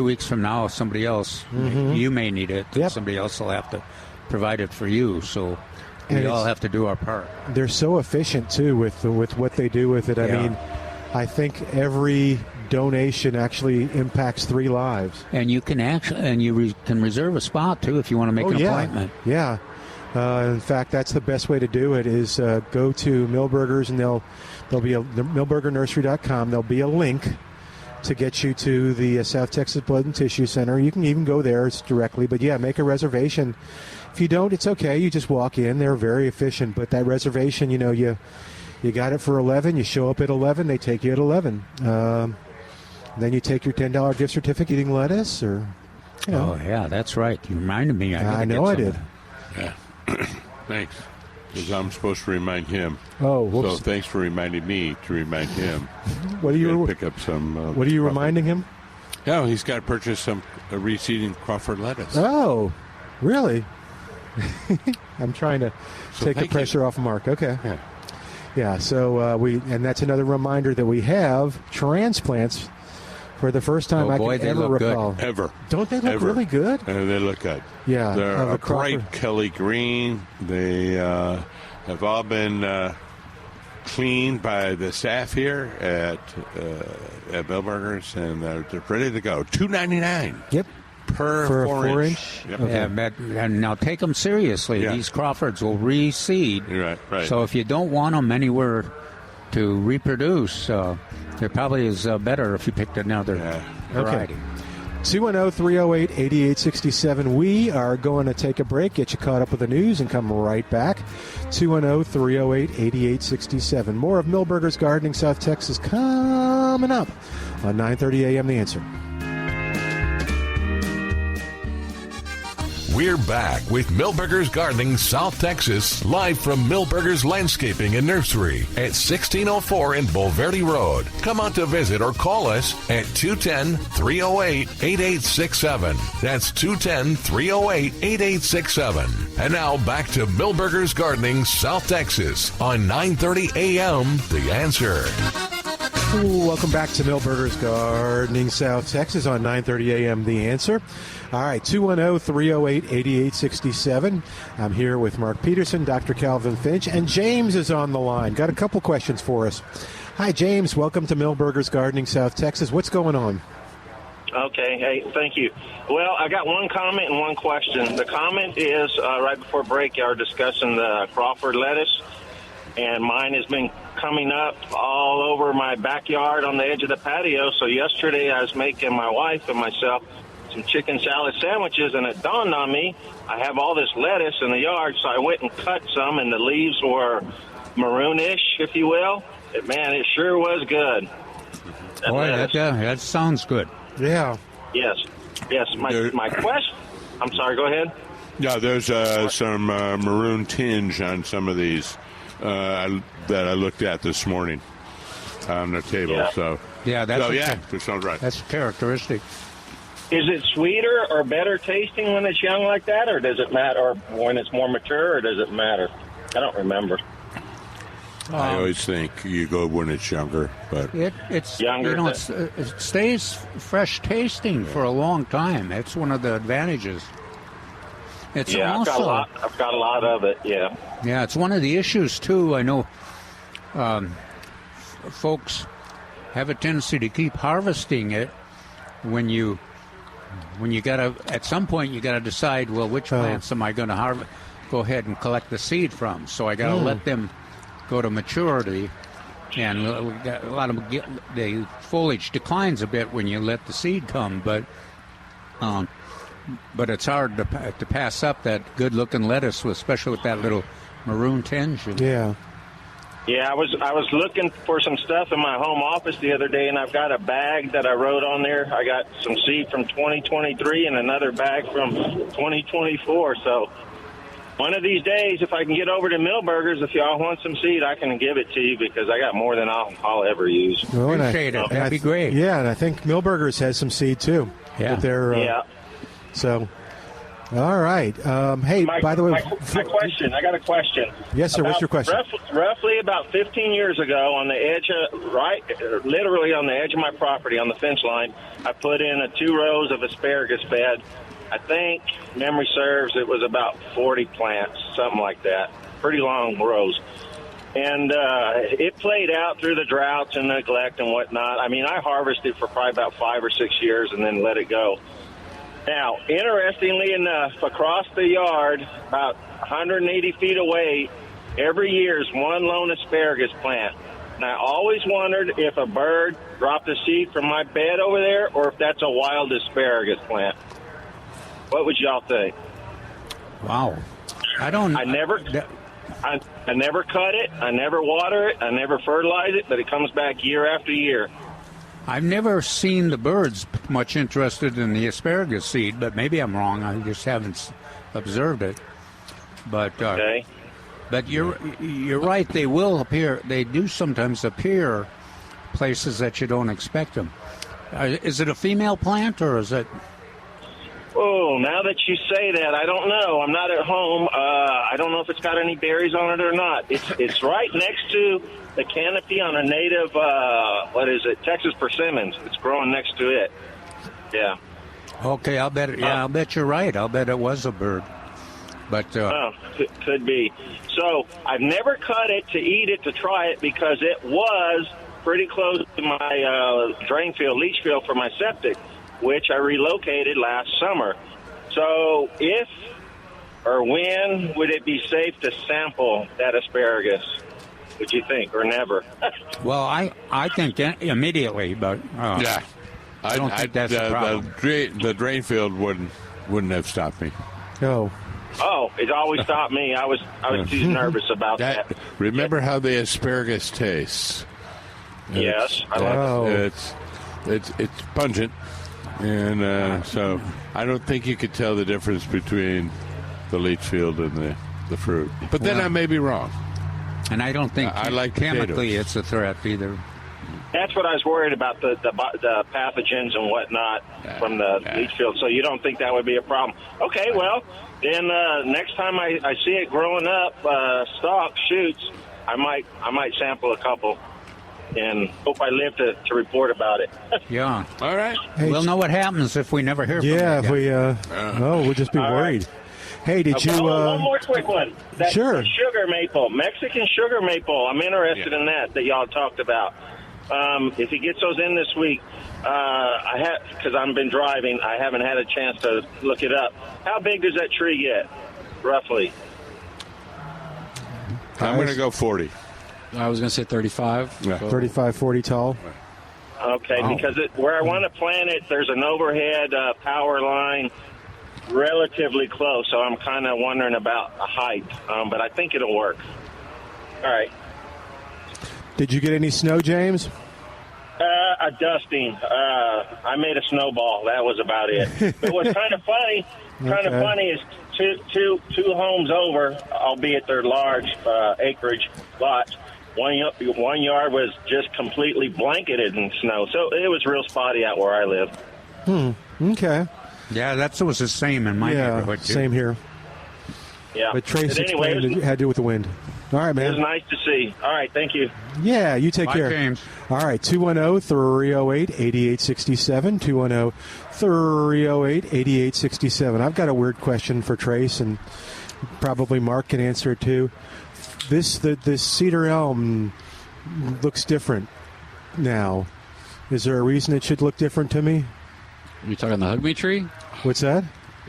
weeks from now, somebody else, you may need it. Yep. Somebody else will have to provide it for you. So we all have to do our part. They're so efficient too with what they do with it. I mean, I think every donation actually impacts 3 lives. And you can can reserve a spot too if you want to make an appointment. Yeah. In fact, that's the best way to do it is go to Milberger's, and there'll be milbergernursery.com. There'll be a link to get you to the South Texas Blood and Tissue Center. You can even go there directly, but make a reservation. If you don't, it's okay. You just walk in. They're very efficient, but that reservation, you got it for 11. You show up at 11. They take you at 11. Then you take your $10 gift certificate, eating lettuce, or Oh yeah, that's right. You reminded me. I know I did. Yeah. Thanks. Because I'm supposed to remind him. Oh, whoops. So thanks for reminding me to remind him. What are you pick up some? What are you reminding him? No, he's got to purchase some reseeding Crawford lettuce. Oh, really? I'm trying to take the pressure off of Mark. Okay. Yeah. So and that's another reminder that we have transplants for the first time I can ever recall. Good. Ever. Don't they look really good? They look good. Yeah. They're a bright Kelly green. They have all been cleaned by the staff here at Milberger's, and they're ready to go. $2.99. Yep. Per For a 4 inch. Yep. Okay. And now take them seriously. Yeah. These Crawfords will reseed. Right. So if you don't want them anywhere to reproduce, it probably is better if you picked another variety. 210-308-8867. We are going to take a break, get you caught up with the news, and come right back. 210-308-8867. More of Milberger's Gardening South Texas coming up on 9:30 a.m. The Answer. We're back with Milberger's Gardening South Texas, live from Milberger's Landscaping and Nursery at 1604 in Bulverde Road. Come out to visit or call us at 210-308-8867. That's 210-308-8867. And now back to Milberger's Gardening South Texas on 9:30 a.m. The Answer. Welcome back to Milberger's Gardening South Texas on 9:30 a.m. The Answer. All right, 210-308-8867. I'm here with Mark Peterson, Dr. Calvin Finch, and James is on the line. Got a couple questions for us. Hi, James. Welcome to Milberger's Gardening South Texas. What's going on? Okay. Hey, thank you. Well, I got one comment and one question. The comment is, right before break, you were discussing the Crawford lettuce, and mine has been coming up all over my backyard on the edge of the patio. So yesterday I was making my wife and myself some chicken salad sandwiches, and it dawned on me I have all this lettuce in the yard, so I went and cut some, and the leaves were maroonish, if you will. Man, it sure was good. Boy, that sounds good. Yeah. Yes. My question. I'm sorry. Go ahead. Yeah, there's some maroon tinge on some of these that I looked at this morning on the table. Yeah. So that sounds right. That's characteristic. Is it sweeter or better tasting when it's young like that, or does it matter, or when it's more mature, or does it matter? I don't remember. I always think you go when it's younger, but it's younger. It stays fresh tasting for a long time. That's one of the advantages. It's also, I've got a lot of it. Yeah. Yeah, it's one of the issues too. I know folks have a tendency to keep harvesting it when you gotta, at some point you gotta decide, well, which plants am I going to go ahead and collect the seed from? So I got to let them go to maturity, and a lot of the foliage declines a bit when you let the seed come, but it's hard to pass up that good-looking lettuce, especially with that little maroon tinge. Yeah. Yeah, I was looking for some stuff in my home office the other day, and I've got a bag that I wrote on there. I got some seed from 2023 and another bag from 2024. So one of these days, if I can get over to Milberger's, if y'all want some seed, I can give it to you, because I got more than I'll ever use. Well, Appreciate it. That'd be great. Yeah, and I think Milberger's has some seed too. Yeah. So, all right. Hey, by the way, my question. I got a question. Yes, sir. What's your question? Roughly about 15 years ago, on the edge literally on the edge of my property, on the fence line, I put in 2 rows of asparagus bed. I think, memory serves, it was about 40 plants, something like that. Pretty long rows. And it played out through the droughts and neglect and whatnot. I mean, I harvested for probably about 5 or 6 years and then let it go. Now, interestingly enough, across the yard, about 180 feet away, every year is one lone asparagus plant. And I always wondered if a bird dropped a seed from my bed over there, or if that's a wild asparagus plant. What would y'all think? Wow. I never cut it. I never water it. I never fertilize it, but it comes back year after year. I've never seen the birds much interested in the asparagus seed, but maybe I'm wrong. I just haven't observed it. But okay. But you're right. They will appear. They do sometimes appear places that you don't expect them. Is it a female plant, or is it? Oh, now that you say that, I don't know. I'm not at home. I don't know if it's got any berries on it or not. It's right next to the canopy on a native, Texas persimmons. It's growing next to it. Yeah. Okay, I'll bet. I'll bet you're right. I'll bet it was a bird. But could be. So I've never cut it to eat it to try it because it was pretty close to my drain field, leach field for my septic, which I relocated last summer. So if or when would it be safe to sample that asparagus? Would you think, or never? well, I think immediately, but Yeah. I don't think that's a problem. The drain field wouldn't have stopped me. Oh. Oh, it always stopped me. I was too nervous about that. Remember how the asparagus tastes? Yes, I like Oh. It's pungent, and so I don't think you could tell the difference between the leach field and the fruit. But then I may be wrong. And I don't think I like chemically potatoes. it's a threat either. That's what I was worried about, the pathogens and whatnot from the leach field. So you don't think that would be a problem? Okay, well, then next time I see it growing up, stalk, shoots, I might sample a couple and hope I live to report about it. Yeah. All right. Hey, We'll know what happens if we never hear from Yeah, you. if we, we'll just be All worried. right. Hey, did you? one more quick one. That's Sure. the sugar maple, Mexican sugar maple. I'm interested in that y'all talked about. If he gets those in this week, because I've been driving, I haven't had a chance to look it up. How big does that tree get, roughly? I'm going to go 40. I was going to say 35. Yeah. So 35, 40 tall. Okay, because where I want to plant it, there's an overhead power line relatively close, so I'm kind of wondering about a height, but I think it'll work. All right. Did you get any snow, James? A dusting. I made a snowball. That was about it. But what's kind of funny, is two homes over, albeit they're large acreage lots. One yard was just completely blanketed in snow, so it was real spotty out where I live. Okay. Yeah, that was the same in my neighborhood, too. Same here. Yeah. But Trace anyway, explained it had to do with the wind. All right, it man. was nice to see. All right, thank you. Yeah, you take Bye, care. James. All right, 210-308-8867, 210-308-8867. I've got a weird question for Trace, and probably Mark can answer it too. This cedar elm looks different now. Is there a reason it should look different to me? you talking the hug me tree? What's that?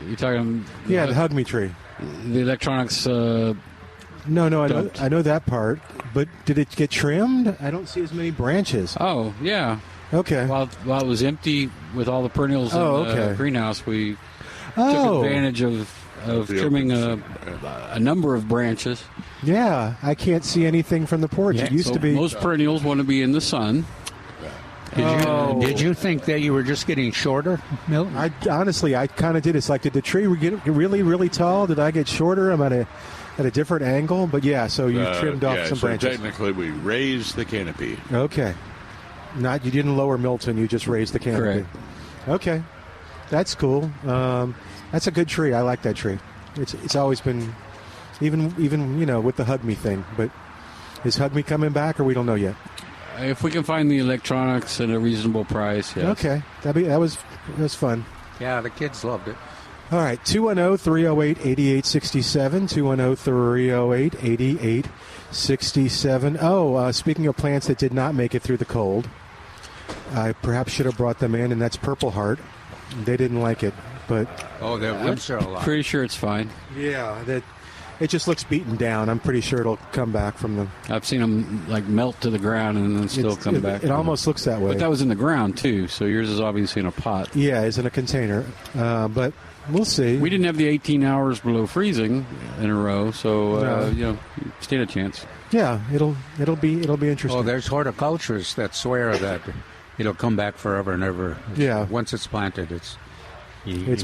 You talking? Yeah, the hug me tree. The electronics. No, Dumped. I know that part. But did it get trimmed? I don't see as many branches. Oh yeah. Okay. While it was empty with all the perennials in the greenhouse, we took advantage of trimming a number of branches. Yeah, I can't see anything from the porch. Yeah, It used so to be. most perennials want to be in the sun. Did you think that you were just getting shorter, Milton? I honestly, I kind of did. It's like, did the tree get really, really tall? Did I get shorter? I'm at a different angle. But yeah, so you trimmed off some branches. Technically, we raised the canopy. Okay. You didn't lower Milton. You just raised the canopy. Correct. Okay, that's cool. That's a good tree. I like that tree. It's always been, even with the Hug Me thing. But is Hug Me coming back, or we don't know yet? If we can find the electronics at a reasonable price, yes. Okay, that was fun. Yeah, the kids loved it. All right, 210-308-8867, 210-308-8867. Oh, speaking of plants that did not make it through the cold, I perhaps should have brought them in, and that's Purple Heart. They didn't like it, but... Oh, their roots are alive. Pretty sure it's fine. Yeah, it just looks beaten down. I'm pretty sure it'll come back from the... I've seen them melt to the ground and then still come back. It almost looks that way. But that was in the ground too, so yours is obviously in a pot. Yeah, it's in a container, but we'll see. We didn't have the 18 hours below freezing in a row, so stand a chance. Yeah, it'll be interesting. Oh, there's horticulturists that swear that it'll come back forever and ever. Yeah. Once it's planted, it's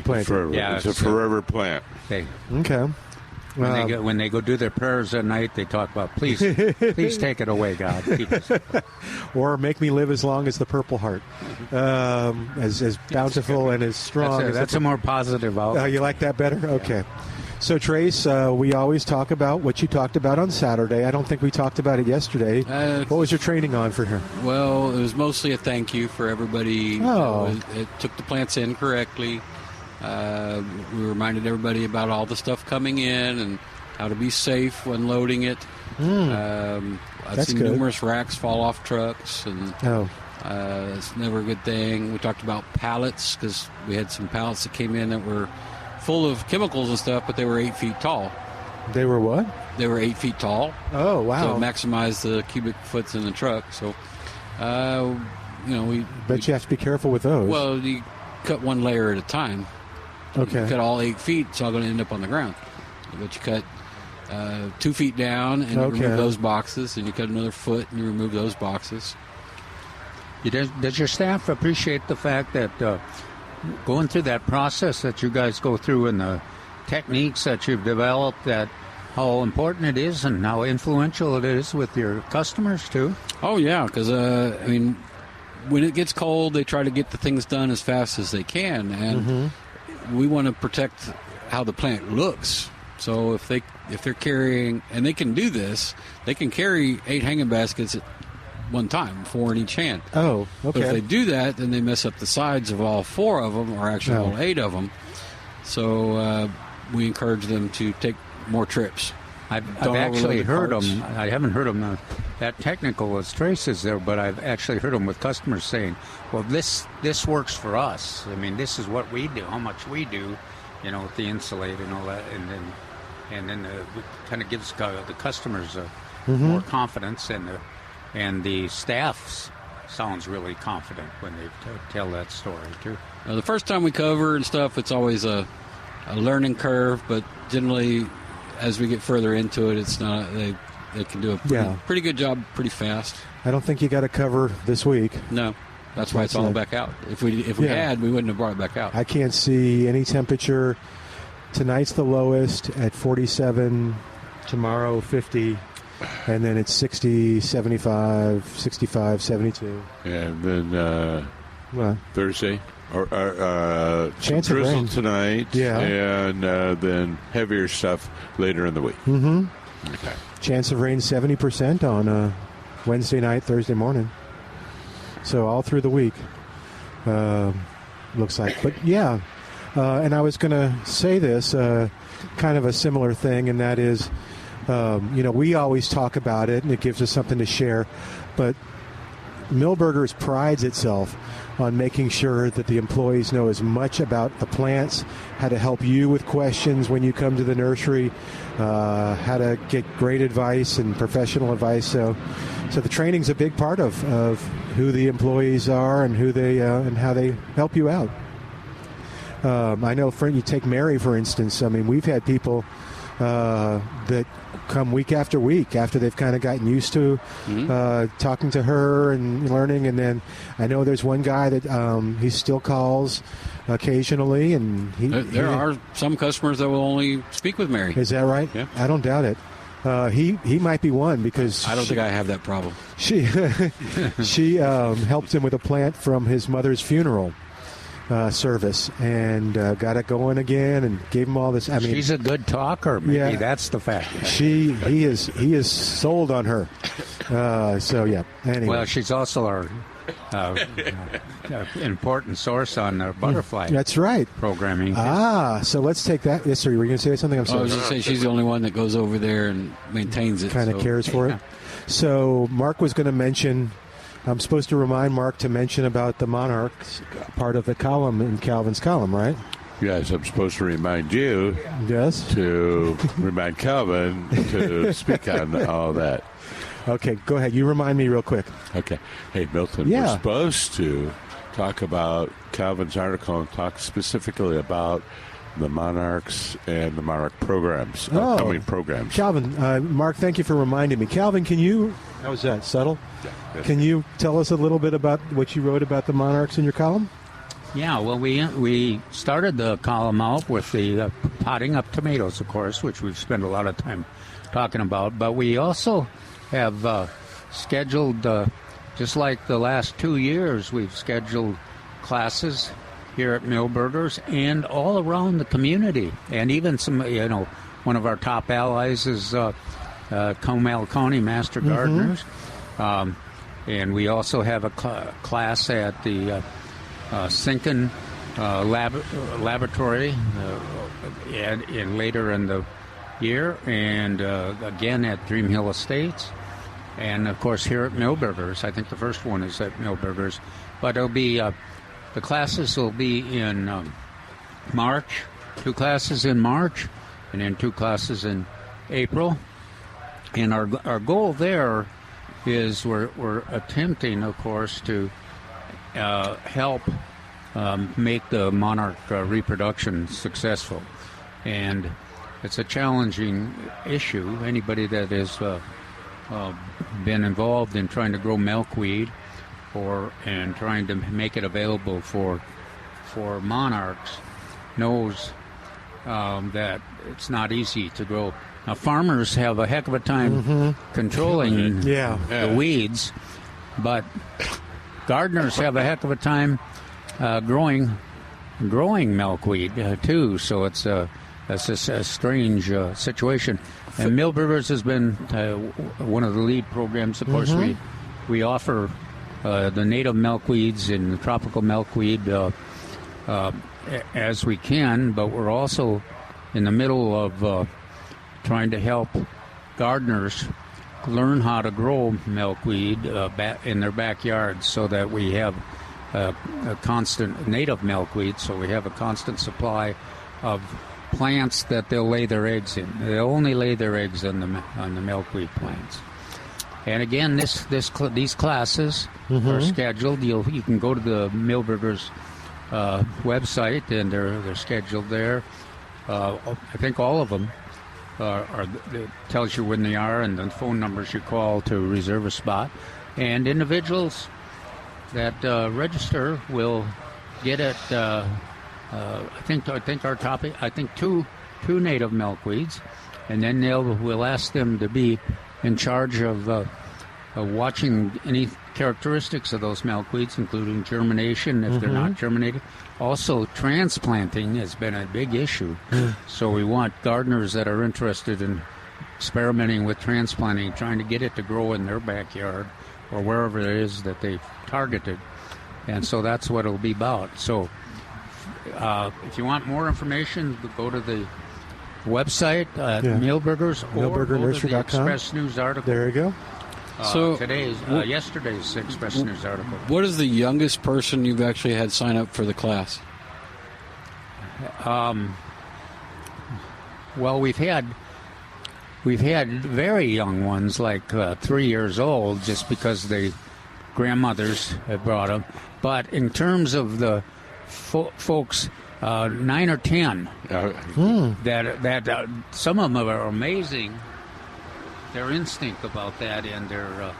planted. Forever. Yeah, It's a forever plant. Okay. Okay. When they go do their prayers at night, they talk about, please take it away, God. Or make me live as long as the Purple Heart, as bountiful and as strong. That's a more positive outlook. You like that better? Okay. So, Trace, we always talk about what you talked about on Saturday. I don't think we talked about it yesterday. What was your training on for her? Well, it was mostly a thank you for everybody. Oh. It took the plants in correctly. We reminded everybody about all the stuff coming in and how to be safe when loading it. I've seen numerous racks fall off trucks, and it's never a good thing. We talked about pallets because we had some pallets that came in that were full of chemicals and stuff, but they were 8 feet tall. They were what? They were 8 feet tall. Oh, wow. So it maximized the cubic foots in the truck. So, we you have to be careful with those. Well, you cut one layer at a time. Okay. You cut all 8 feet, it's all going to end up on the ground. But you cut 2 feet down, and you remove those boxes, and you cut another foot, and you remove those boxes. Does your staff appreciate the fact that going through that process that you guys go through and the techniques that you've developed, that how important it is and how influential it is with your customers, too? Oh, yeah, because, when it gets cold, they try to get the things done as fast as they can, and we want to protect how the plant looks. So if they're carrying, and they can do this, they can carry 8 hanging baskets at one time, 4 in each hand. Oh, okay. But if they do that, then they mess up the sides of all 4 of them, or actually all 8 of them. So we encourage them to take more trips. I've actually heard them. I haven't heard them that technical as Trace there, but I've actually heard them with customers saying, well, this works for us. I mean, this is what we do, how much we do, with the insulate and all that. And then it kind of gives the customers more confidence, and the staff sounds really confident when they tell that story, too. The first time we cover and stuff, it's always a learning curve, but generally, as we get further into it, it's not. They can do a pretty good job pretty fast. I don't think you got to cover this week. No, that's why it's all back out. If we had, we wouldn't have brought it back out. I can't see any temperature. Tonight's the lowest at 47. Tomorrow 50. And then it's 60, 75, 65, 72. And then Thursday. Chance of rain tonight, and then heavier stuff later in the week. Okay. Chance of rain 70% on Wednesday night, Thursday morning. So all through the week, looks like. But and I was going to say this, kind of a similar thing, and that is, we always talk about it, and it gives us something to share, but Milberger's prides itself on making sure that the employees know as much about the plants, how to help you with questions when you come to the nursery, how to get great advice and professional advice. So the training's a big part of who the employees are and who they and how they help you out. I know, you take Mary, for instance. I mean, we've had people that come week after week after they've kind of gotten used to talking to her and learning. And then I know there's one guy that he still calls occasionally, and there are some customers that will only speak with Mary. Is that right? Yeah. I don't doubt it. He might be one because I don't think I have that problem. She helped him with a plant from his mother's funeral service, and got it going again, and gave him all this. I mean, she's a good talker. Maybe that's the fact. He is sold on her. Anyway. Well, she's also our important source on our butterfly. That's right. Programming. So let's take that. Yes, sir. You were going to say something? I'm sorry. I was going to say she's the only one that goes over there and maintains it. Kind of cares for it. So Mark was going to mention. I'm supposed to remind Mark to mention about the monarchs part of the column in Calvin's column, right? Yes, I'm supposed to remind you. Yes. To remind Calvin to speak on all that. Okay, go ahead. You remind me real quick. Okay. Hey, Milton, we're supposed to talk about Calvin's article and talk specifically about the monarchs and the monarch programs, upcoming programs. Calvin, Mark, thank you for reminding me. Calvin, can you, how was that, subtle? Yeah, can you tell us a little bit about what you wrote about the monarchs in your column? Yeah, well, we started the column out with the potting up tomatoes, of course, which we've spent a lot of time talking about, but we also have scheduled, just like the last 2 years, we've scheduled classes here at Milberger's and all around the community. And even some, one of our top allies is Comal County Master Gardeners. And we also have a class at the Sinkin laboratory and later in the year, and again at Dream Hill Estates, and of course here at Milberger's. I think the first one is at Milberger's, but it'll be the classes will be in March, 2 classes in March, and then 2 classes in April. And our goal there is we're attempting, of course, to help make the monarch reproduction successful. And it's a challenging issue. Anybody that has been involved in trying to grow milkweed and trying to make it available for monarchs knows that it's not easy to grow. Now, farmers have a heck of a time controlling the weeds, but gardeners have a heck of a time growing milkweed too. So it's a strange situation. And Milberger's has been one of the lead programs. Of course, we offer the native milkweeds and the tropical milkweed as we can, but we're also in the middle of trying to help gardeners learn how to grow milkweed in their backyards, so that we have a constant native milkweed, so we have a constant supply of plants that they'll lay their eggs in. They'll only lay their eggs on the milkweed plants. And again, these classes are scheduled. You can go to the Milberger's website, and they're scheduled there. I think all of them it tells you when they are and the phone numbers you call to reserve a spot. And individuals that register will get it. I think our topic. I think two native milkweeds, and then we'll ask them to be in charge of watching any characteristics of those milkweeds, including germination if they're not germinated. Also, transplanting has been a big issue. So we want gardeners that are interested in experimenting with transplanting, trying to get it to grow in their backyard or wherever it is that they've targeted. And so that's what it'll be about. So if you want more information, go to the website, Milberger's, or go to the Express News article. There you go. Yesterday's Express News article. What is the youngest person you've actually had sign up for the class? Well, we've had very young ones, like 3 years old, just because the grandmothers have brought them. But in terms of the folks, 9 or 10, that some of them are amazing. Their instinct about that and their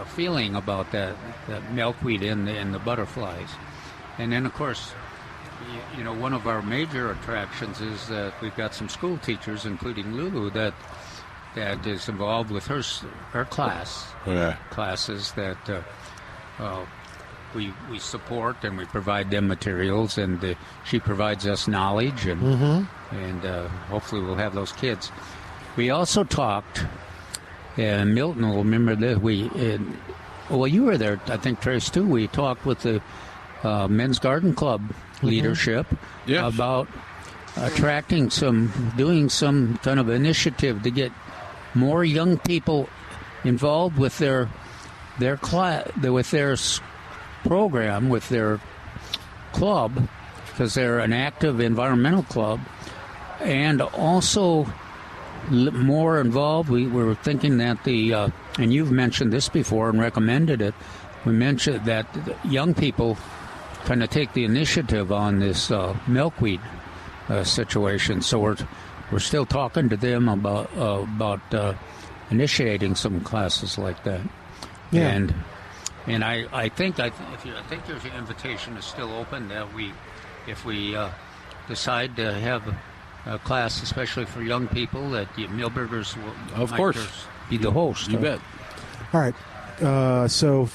feeling about that milkweed and the butterflies. And then, of course, one of our major attractions is that we've got some school teachers, including Lulu, that is involved with her classes that we support, and we provide them materials, and she provides us knowledge, and hopefully we'll have those kids. We also talked. And Milton will remember that you were there, I think, Trace, too. We talked with the Men's Garden Club leadership about doing some kind of initiative to get more young people involved with their program, with their club, because they're an active environmental club, and also more involved. We were thinking that and you've mentioned this before and recommended it, we mentioned that young people kind of take the initiative on this milkweed situation. So we're still talking to them about initiating some classes like that. Yeah. And I think your invitation is still open, that if we decide to have a class, especially for young people, that the Milberger's will be the host. You bet. All right. So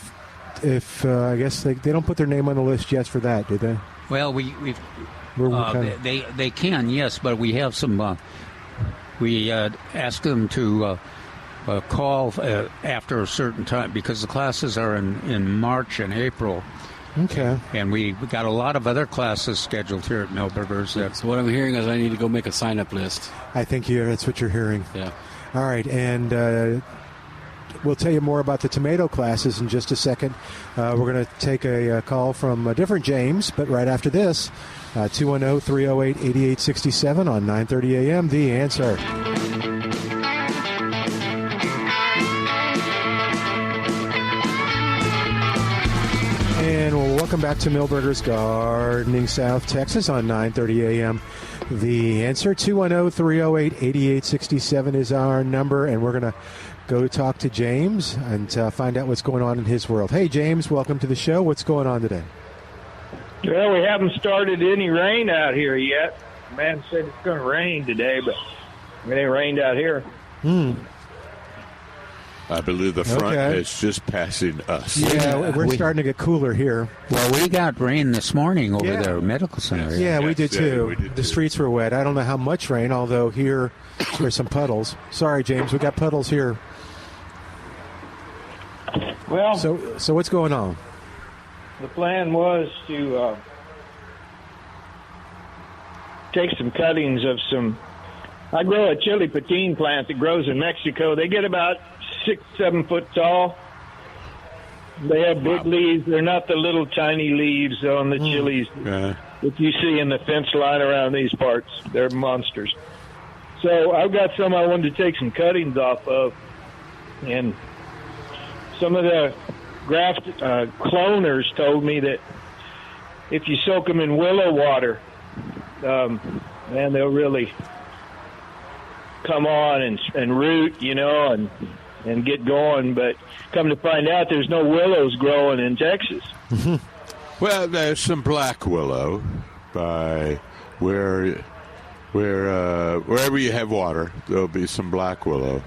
if I guess they don't put their name on the list yet for that, do they? Well, they can, yes, but we have some. We ask them to call after a certain time, because the classes are in March and April. Okay. And we got a lot of other classes scheduled here at Milberger's. So what I'm hearing is I need to go make a sign-up list. I think that's what you're hearing. Yeah. All right, and we'll tell you more about the tomato classes in just a second. We're going to take a call from a different James, but right after this, 210-308-8867 on 9:30 a.m. The Answer. And welcome back to Milberger's Gardening South Texas on 9:30 a.m. The Answer. 210-308-8867 is our number, and we're going to go talk to James and find out what's going on in his world. Hey, James, welcome to the show. What's going on today? Well, we haven't started any rain out here yet. The man said it's going to rain today, but it ain't rained out here. I believe the front is just passing us. Yeah, we're starting to get cooler here. Well, we got rain this morning over there, Medical Center. Yeah, we did too. The streets were wet. I don't know how much rain, although here there's some puddles. Sorry, James, we got puddles here. Well, so what's going on? the plan was to take some cuttings of some. I grow a chili patin plant that grows in Mexico. They get about 6-7 foot tall. They have big leaves. They're not the little tiny leaves on the chilies that you see in the fence line around these parts. They're monsters. So I've got some I wanted to take some cuttings off of, and some of the graft cloners told me that if you soak them in willow water, man, they'll really come on and root, you know, and get going. But come to find out, there's no willows growing in Texas. Well, there's some black willow by wherever you have water. There'll be some black willow.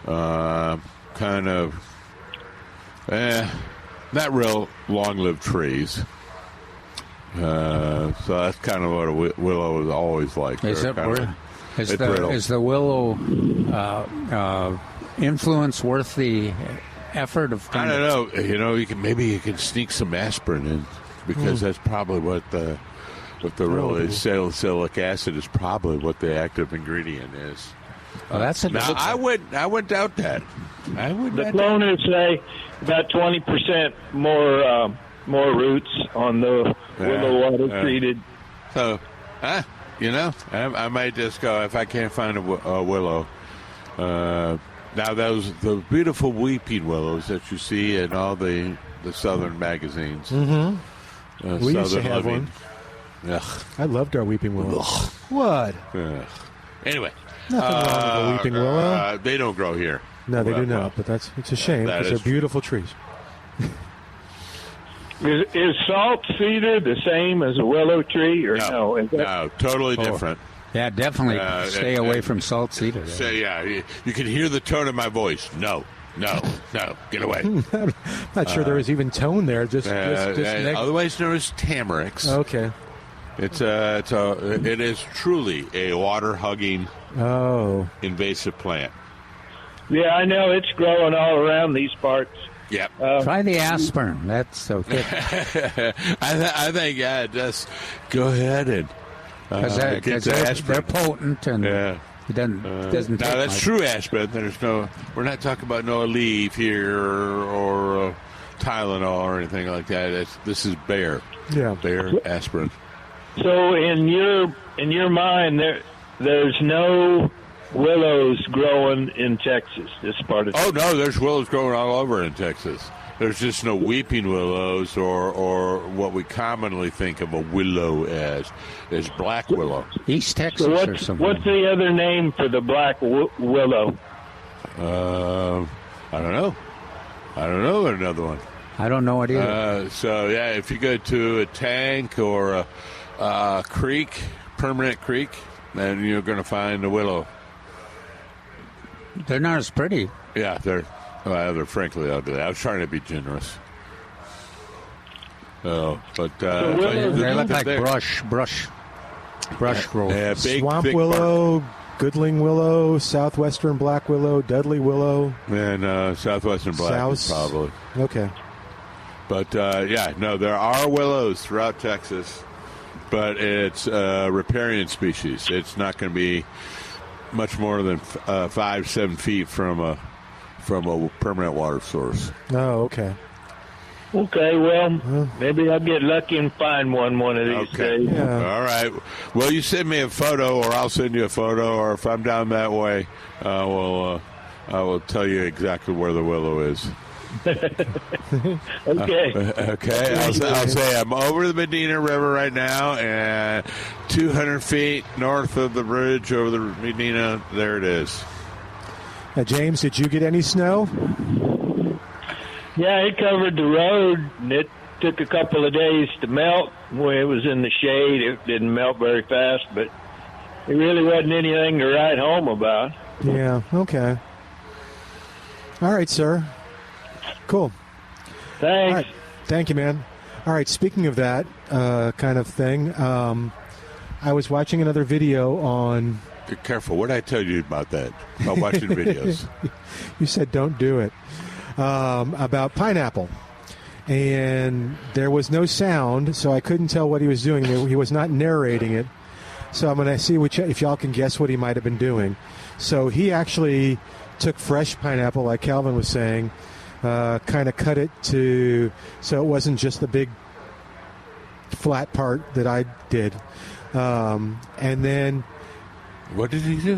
Kind of, not real long-lived trees. So that's kind of what a willow is always like. Is the willow influence worth the effort of? I don't know. You know, maybe you can sneak some aspirin in, because that's probably what the really salicylic acid is probably what the active ingredient is. Well, that's a now, I would doubt that. The cloners say about 20% more roots on the willow water treated. So, you know, I might just go if I can't find a willow. Now, those beautiful weeping willows that you see in all the southern magazines. Mm-hmm. We used to have one. Ugh. I loved our weeping willow. Ugh. What? Ugh. Anyway. Nothing wrong with a weeping willow. They don't grow here. No, they do not, but it's a shame because they're beautiful trees. Is salt cedar the same as a willow tree, or no? No, totally different. Yeah, definitely stay away from salt cedar. So, you can hear the tone of my voice. No, get away. I'm not sure there was even tone there. Otherwise known as tamarix. Okay. It is truly a water-hugging invasive plant. Yeah, I know. It's growing all around these parts. Yep. Try the aspirin. That's okay. I think, just go ahead and because they're potent and it doesn't. Now that's true aspirin. We're not talking about no leaf here or Tylenol or anything like that. This is Bayer aspirin. So in your mind, there's no willows growing in Texas, this part of Texas. Oh, no, there's willows growing all over in Texas. There's just no weeping willows or what we commonly think of a willow as black willow. East Texas or something. What's the other name for the black willow? I don't know. Another one. I don't know it either. If you go to a tank or a creek, permanent creek, then you're going to find a willow. They're not as pretty. Yeah, they're frankly ugly. I was trying to be generous. They look like brush growth. Yeah, big, swamp thick willow, Goodling willow, southwestern black willow, Dudley willow, and southwestern black probably. Okay. But there are willows throughout Texas, but it's a riparian species. It's not going to be much more than 5-7 feet from a permanent water source. Oh, okay. Okay, well, maybe I'll get lucky and find one of these days. Yeah. All right. Well, you send me a photo, or I'll send you a photo, or if I'm down that way, I will tell you exactly where the willow is. Okay. Okay. I'll say I'm over the Medina River right now, and 200 feet north of the bridge over the Medina, there it is. James, did you get any snow? Yeah, it covered the road, and it took a couple of days to melt. When it was in the shade, it didn't melt very fast, but it really wasn't anything to write home about. Yeah, okay. All right, sir. Cool. Thanks. All right. Thank you, man. All right, speaking of that kind of thing, I was watching another video on... Be careful. What did I tell you about that? About watching videos? You said don't do it. About pineapple. And there was no sound, so I couldn't tell what he was doing. He was not narrating it. So I'm going to see if y'all can guess what he might have been doing. So he actually took fresh pineapple, like Calvin was saying, kind of cut it so it wasn't just the big flat part that I did. And then... What did he do?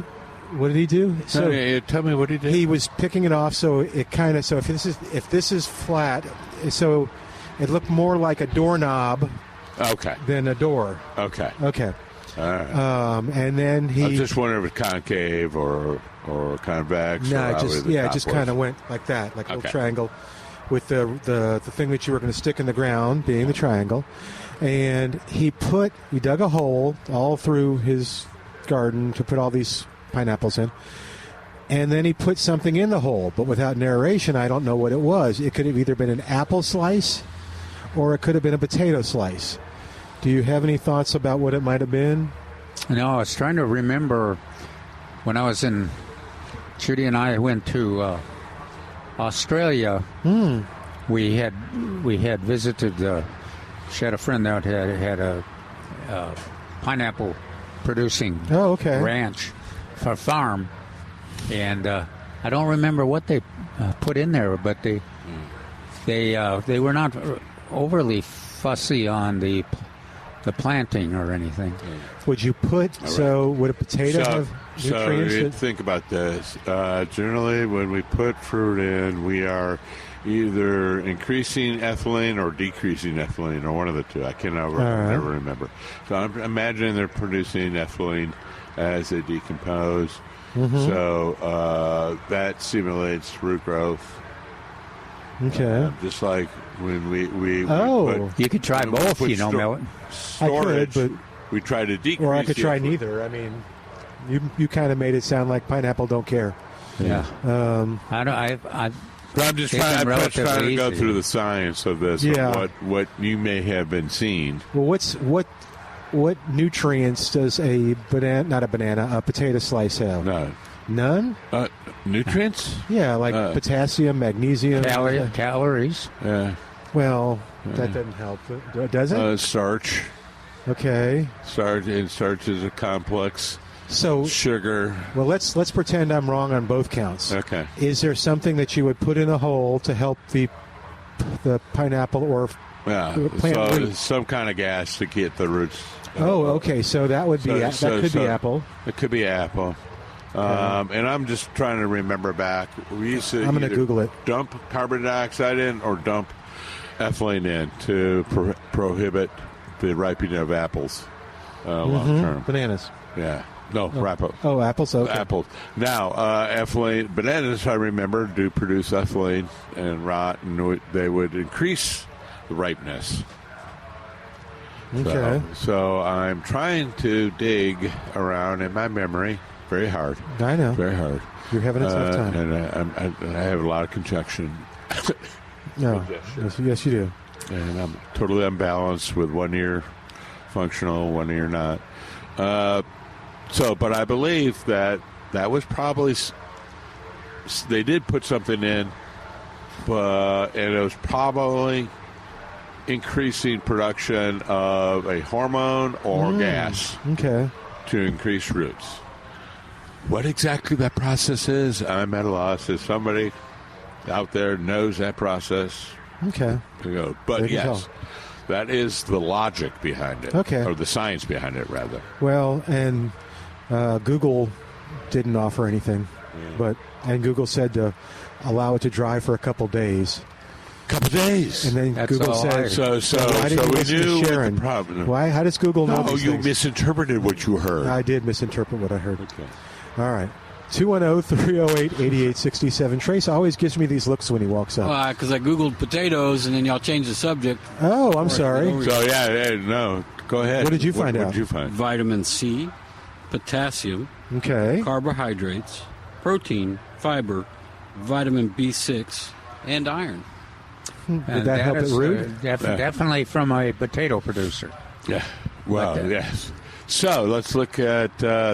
What did he do? So tell me what he did. He was picking it off, so it kind of. So if this is flat, so it looked more like a doorknob. Okay. Than a door. Okay. Okay. All right. And then he. I was just wondering if it was concave or convex. No, it just kind of went like that, like a little triangle, with the thing that you were going to stick in the ground being the triangle, and he dug a hole all through his garden to put all these pineapples in, and then he put something in the hole, but without narration. I don't know what it was. It could have either been an apple slice or it could have been a potato slice. Do you have any thoughts about what it might have been? No, I was trying to remember when I was in... Judy and I went to Australia. We had visited... she had a friend that had a pineapple producing ranch for farm, and I don't remember what they put in there, but they were not overly fussy on the planting or anything. Would you put would a potato have nutrients? So think about this. Generally, when we put fruit in, we are either increasing ethylene or decreasing ethylene, or one of the two. I cannot never remember. So I'm imagining they're producing ethylene as they decompose. Mm-hmm. So that stimulates root growth. Okay. Just like when we you could try both, Milton. Storage, I could, but we try to decrease. Or I could try neither. I mean, you kind of made it sound like pineapple don't care. Yeah. But I'm just trying to go through the science of this. Yeah. Of what you may have been seeing. Well, what nutrients does a potato slice have? None? Nutrients? Yeah, like potassium, magnesium. Calories. Yeah. Well, that doesn't help. Does it? Starch. Okay. Starch is a complex. So sugar. Well, let's pretend I'm wrong on both counts. Okay. Is there something that you would put in a hole to help the pineapple or plant root? Some kind of gas to get the roots. Okay. So that would be that could be apple. It could be apple. And I'm just trying to remember back. We used to. I'm going to Google it. Dump carbon dioxide in or dump ethylene in to prohibit the ripening of apples long term. Bananas. Yeah. No, apple. Oh, apples. Okay. Apples. Now, ethylene, bananas, I remember, do produce ethylene and rot, and they would increase the ripeness. Okay. So I'm trying to dig around in my memory very hard. I know. Very hard. You're having a tough time. And I have a lot of conjunction. No. Yes, you do. And I'm totally unbalanced with one ear functional, one ear not. But I believe that was probably they did put something in, and it was probably increasing production of a hormone or gas to increase roots. What exactly that process is, I'm at a loss. If somebody out there knows that process, to go. But yes, that is the logic behind it, or the science behind it, rather. Well, and Google didn't offer anything, and Google said to allow it to dry for a couple days. And then That's Google said, so why didn't you we listen knew to what Sharon? the problem. Why? How does Google know these you things? misinterpreted what you heard. I did misinterpret what I heard. Okay. All right. 210-308-8867. Trace always gives me these looks when he walks up. Because I Googled potatoes, and then y'all changed the subject. Oh, I'm sorry. So, no, go ahead. What did you find out? What did you find? Vitamin C, potassium, carbohydrates, protein, fiber, vitamin B6, and iron. Did that help at root? Definitely from a potato producer. Yeah. Well, yes. So let's look at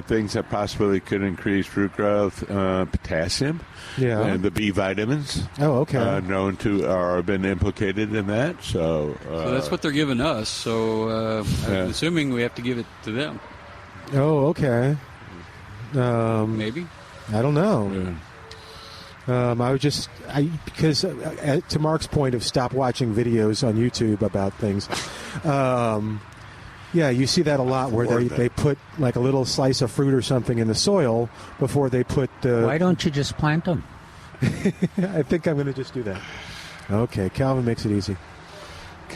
things that possibly could increase root growth. Potassium, and the B vitamins. Oh, okay. Known to or been implicated in that. So that's what they're giving us. So I'm assuming we have to give it to them. Oh, okay. Maybe. I don't know. Yeah. Because to Mark's point of stop watching videos on YouTube about things. You see that a lot where they put like a little slice of fruit or something in the soil before they put the... Why don't you just plant them? I think I'm going to just do that. Okay, Calvin makes it easy.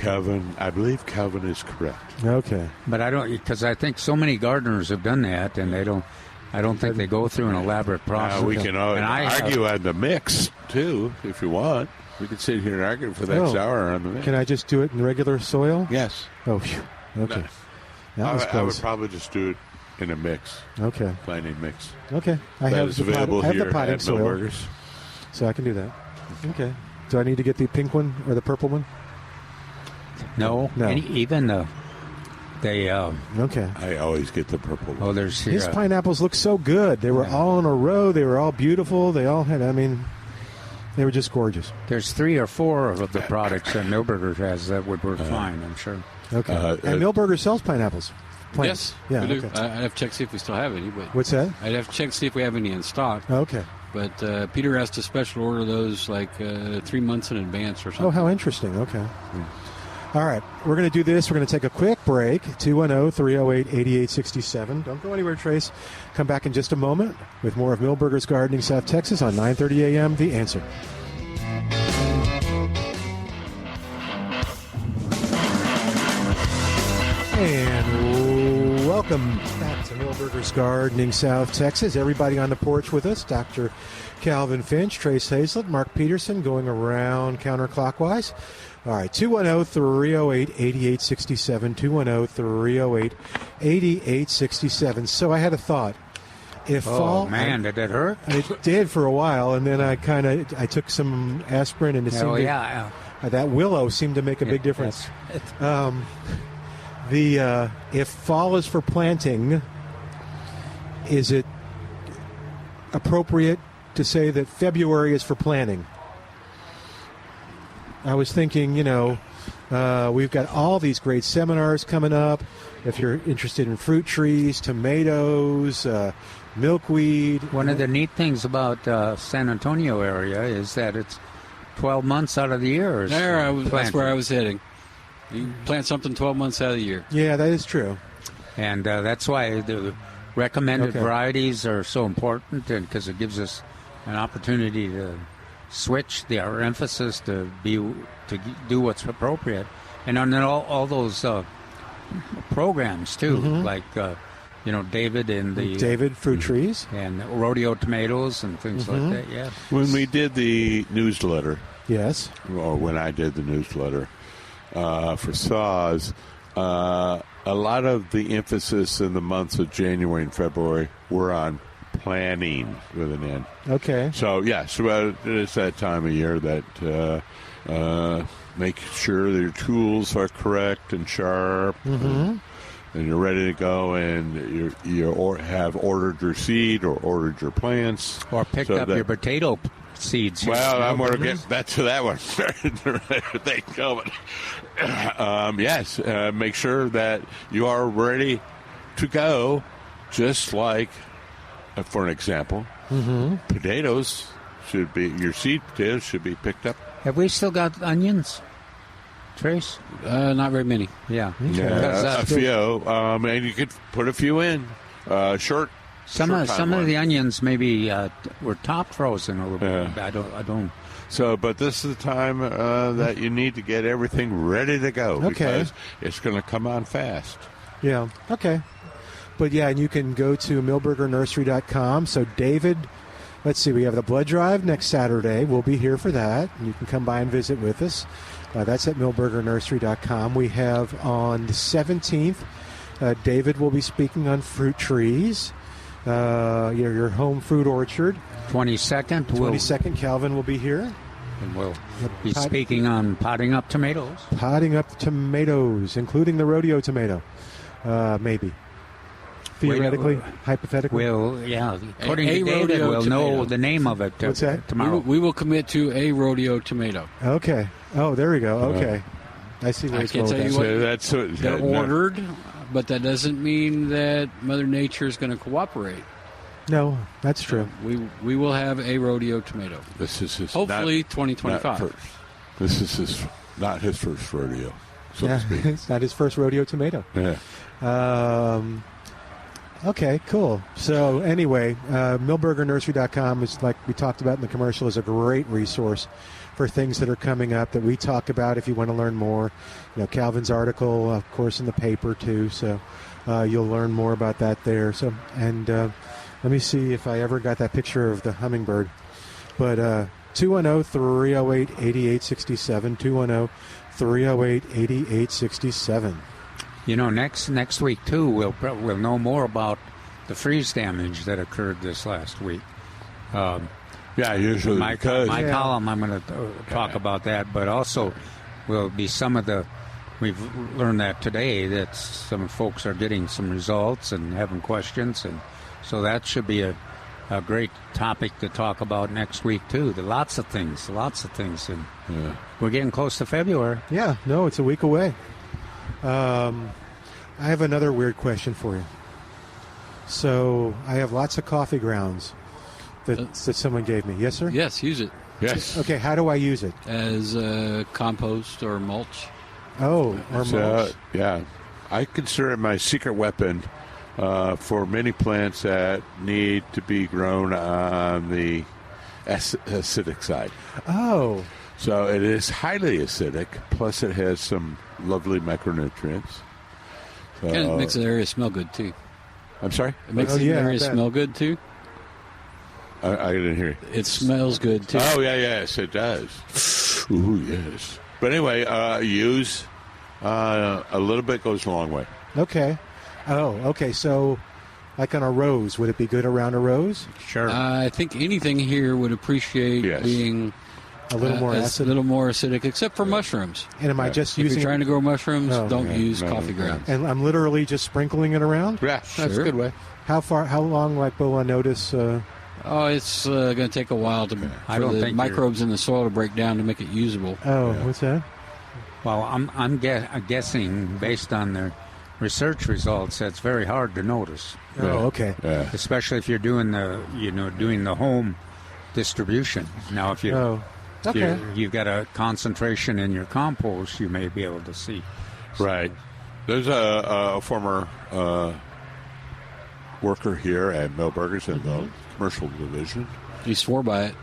I believe Calvin is correct. Okay. But I don't, because I think so many gardeners have done that, and I don't think they go through an elaborate process. We can argue on the mix, too, if you want. We could sit here and argue for the next hour on the mix. Can I just do it in regular soil? Yes. Oh, phew. Okay. I would probably just do it in a mix. Okay. Planting mix. Okay. I have the potting soil, so I can do that. Okay. Do I need to get the pink one or the purple one? No. Even they. Okay. I always get the purple one. Oh, there's his pineapples look so good. They were all in a row. They were all beautiful. They all had. They were just gorgeous. There's 3 or 4 of the products that Milberger has that would work fine, I'm sure. Okay. And Milberger sells pineapples. Yes. Yeah. We do. Okay. I'd have to check to see if we still have any. But what's that? I'd have to check to see if we have any in stock. Okay. But Peter has to special order those 3 months in advance or something. Oh, how interesting. Okay. All right. We're going to do this. We're going to take a quick break. 210-308-8867. Don't go anywhere, Trace. Come back in just a moment with more of Milberger's Gardening South Texas on 9:30 a.m. The Answer. And welcome back to Milberger's Gardening South Texas. Everybody on the porch with us. Dr. Calvin Finch, Trace Hazlett, Mark Peterson going around counterclockwise. All right, 210-308-8867, 210-308-8867. So I had a thought. If fall, man, did it hurt? It did for a while, and then I took some aspirin, and it seemed that willow seemed to make a big difference. If fall is for planting, is it appropriate to say that February is for planting? I was thinking, we've got all these great seminars coming up. If you're interested in fruit trees, tomatoes, milkweed. One of the neat things about San Antonio area is that it's 12 months out of the year. That's where I was heading. You plant something 12 months out of the year. Yeah, that is true. And that's why the recommended varieties are so important, because it gives us an opportunity to switch our emphasis to do what's appropriate. And then all those programs, too, like, David and the... David Fruit Trees. And rodeo tomatoes and things like that, yeah. When we did the newsletter... Yes. Or when I did the newsletter... for SAWS, a lot of the emphasis in the months of January and February were on planning with an N. Okay. So, it's that time of year that make sure that your tools are correct and sharp, and you're ready to go, and you have ordered your seed or ordered your plants. Or picked up your potato seeds. Here. Well, I'm going to get back to that one. Thank you. Yes, make sure that you are ready to go, just like, for an example, potatoes should be, your seed potatoes should be picked up. Have we still got onions, Trace? Not very many. Yeah. A few, and you could put a few in. Some of the onions maybe were top frozen a little bit. I don't. So, but this is the time that you need to get everything ready to go because it's going to come on fast. Yeah. Okay. But yeah, and you can go to millburgernursery.com. So David, let's see, we have the blood drive next Saturday. We'll be here for that. You can come by and visit with us. That's at millburgernursery.com. We have on the 17th, David will be speaking on fruit trees, your home fruit orchard. 22nd, Calvin will be here. And we'll be speaking on potting up tomatoes. Potting up tomatoes, including the rodeo tomato, maybe. Theoretically, hypothetically. Well, yeah. According to David, we'll know the name of it What's that? tomorrow. We will commit to a rodeo tomato. Okay. Oh, there we go. Okay. I see where I it's can't going. tell you what they're ordered, but that doesn't mean that Mother Nature is going to cooperate. No, that's true. We will have a rodeo tomato. This is his hopefully 2025. This is not his first rodeo. So to speak. It's not his first rodeo tomato. Yeah. Okay, cool. So anyway, millburgernursery.com is, like we talked about in the commercial, is a great resource for things that are coming up that we talk about if you want to learn more. You know, Calvin's article, of course, in the paper too. So you'll learn more about that there. So let me see if I ever got that picture of the hummingbird. But 210-308-8867, 210-308-8867. You know, next week too, we'll know more about the freeze damage that occurred this last week. Usually my column, I'm going to talk about that, but also will be some of the. We've learned that today that some folks are getting some results and having questions, and so that should be a great topic to talk about next week too. Lots of things, and we're getting close to February. Yeah, no, it's a week away. I have another weird question for you. So I have lots of coffee grounds that someone gave me. Yes, sir? Yes, use it. Yes. Okay, how do I use it? As compost or mulch. Oh, or mulch. Yeah. I consider it my secret weapon for many plants that need to be grown on the acidic side. Oh. So it is highly acidic, plus it has some lovely micronutrients. So, and it makes the area smell good, too. I'm sorry? It makes the area smell good, too. I didn't hear you. It smells good, too. Oh, yes, it does. Ooh, yes. But anyway, use a little bit goes a long way. Okay. Oh, okay. So, like on a rose, would it be good around a rose? Sure. I think anything here would appreciate being a little more acid, a little more acidic, except for mushrooms. And am I just using? If you're trying to grow mushrooms, don't use coffee grounds. And I'm literally just sprinkling it around. Yeah, that's a good way. How long, like, will I notice? It's going to take a while for the microbes in the soil to break down to make it usable. Oh, what's that? Well, I'm guessing based on the research results, that's very hard to notice. Oh, okay. Yeah. Especially if you're doing the home distribution. Now, if you you've got a concentration in your compost, you may be able to see. Right. There's a former worker here at Milberger's in the commercial division. He swore by it.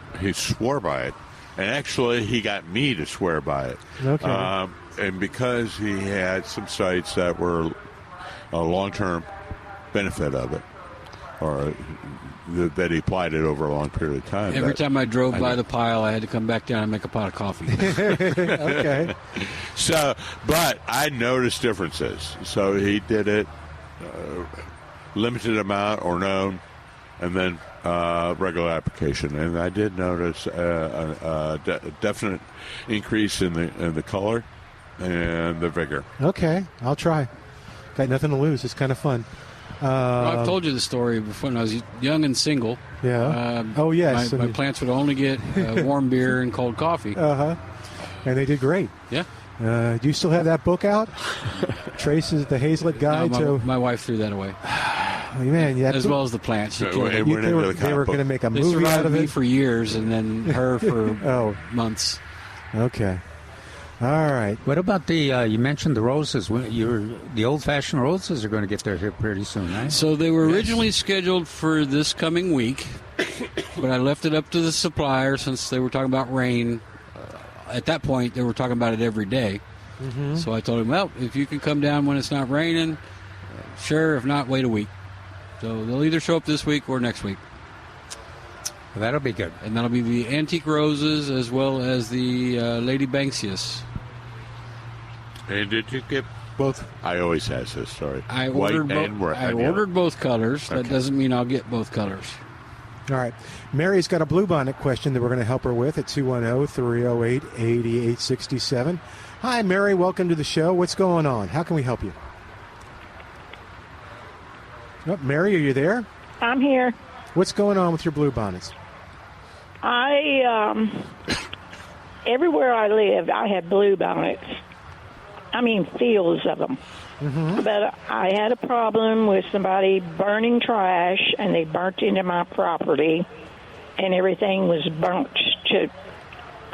And actually, he got me to swear by it. Okay. And because he had some sites that were a long-term benefit of it, or that he applied it over a long period of time. Every time I drove by the pile, I had to come back down and make a pot of coffee. Okay. So, but I noticed differences. So he did it limited amount or known, and then regular application. And I did notice a definite increase in the color and the vigor. Okay, I'll try. Got nothing to lose. It's kind of fun. Well, I've told you the story before when I was young and single. Yeah. Oh, yes. My plants would only get warm beer and cold coffee. And they did great. Yeah. Do you still have that book out? Traces the Hazlitt Guide No, to... my wife threw that away. Oh, man, as well as the plants. So, they were going to make a movie out of me it? for years and then her for months. Okay. All right. What about the, you mentioned the roses. The old-fashioned roses are going to get there here pretty soon, right? So they were originally scheduled for this coming week, but I left it up to the supplier since they were talking about rain. At that point, they were talking about it every day. Mm-hmm. So I told him, well, if you can come down when it's not raining, sure. If not, wait a week. So they'll either show up this week or next week. Well, that'll be good. And that'll be the antique roses as well as the Lady Banksias. And did you get both? I always ask this story. I White ordered and red. I ordered both colors. Okay. That doesn't mean I'll get both colors. All right. Mary's got a bluebonnet question that we're going to help her with at 210-308-8867. Hi, Mary. Welcome to the show. What's going on? How can we help you? Oh, Mary, are you there? I'm here. What's going on with your bluebonnets? Everywhere I live, I have bluebonnets. I mean, fields of them. Mm-hmm. But I had a problem with somebody burning trash, and they burnt into my property, and everything was burnt to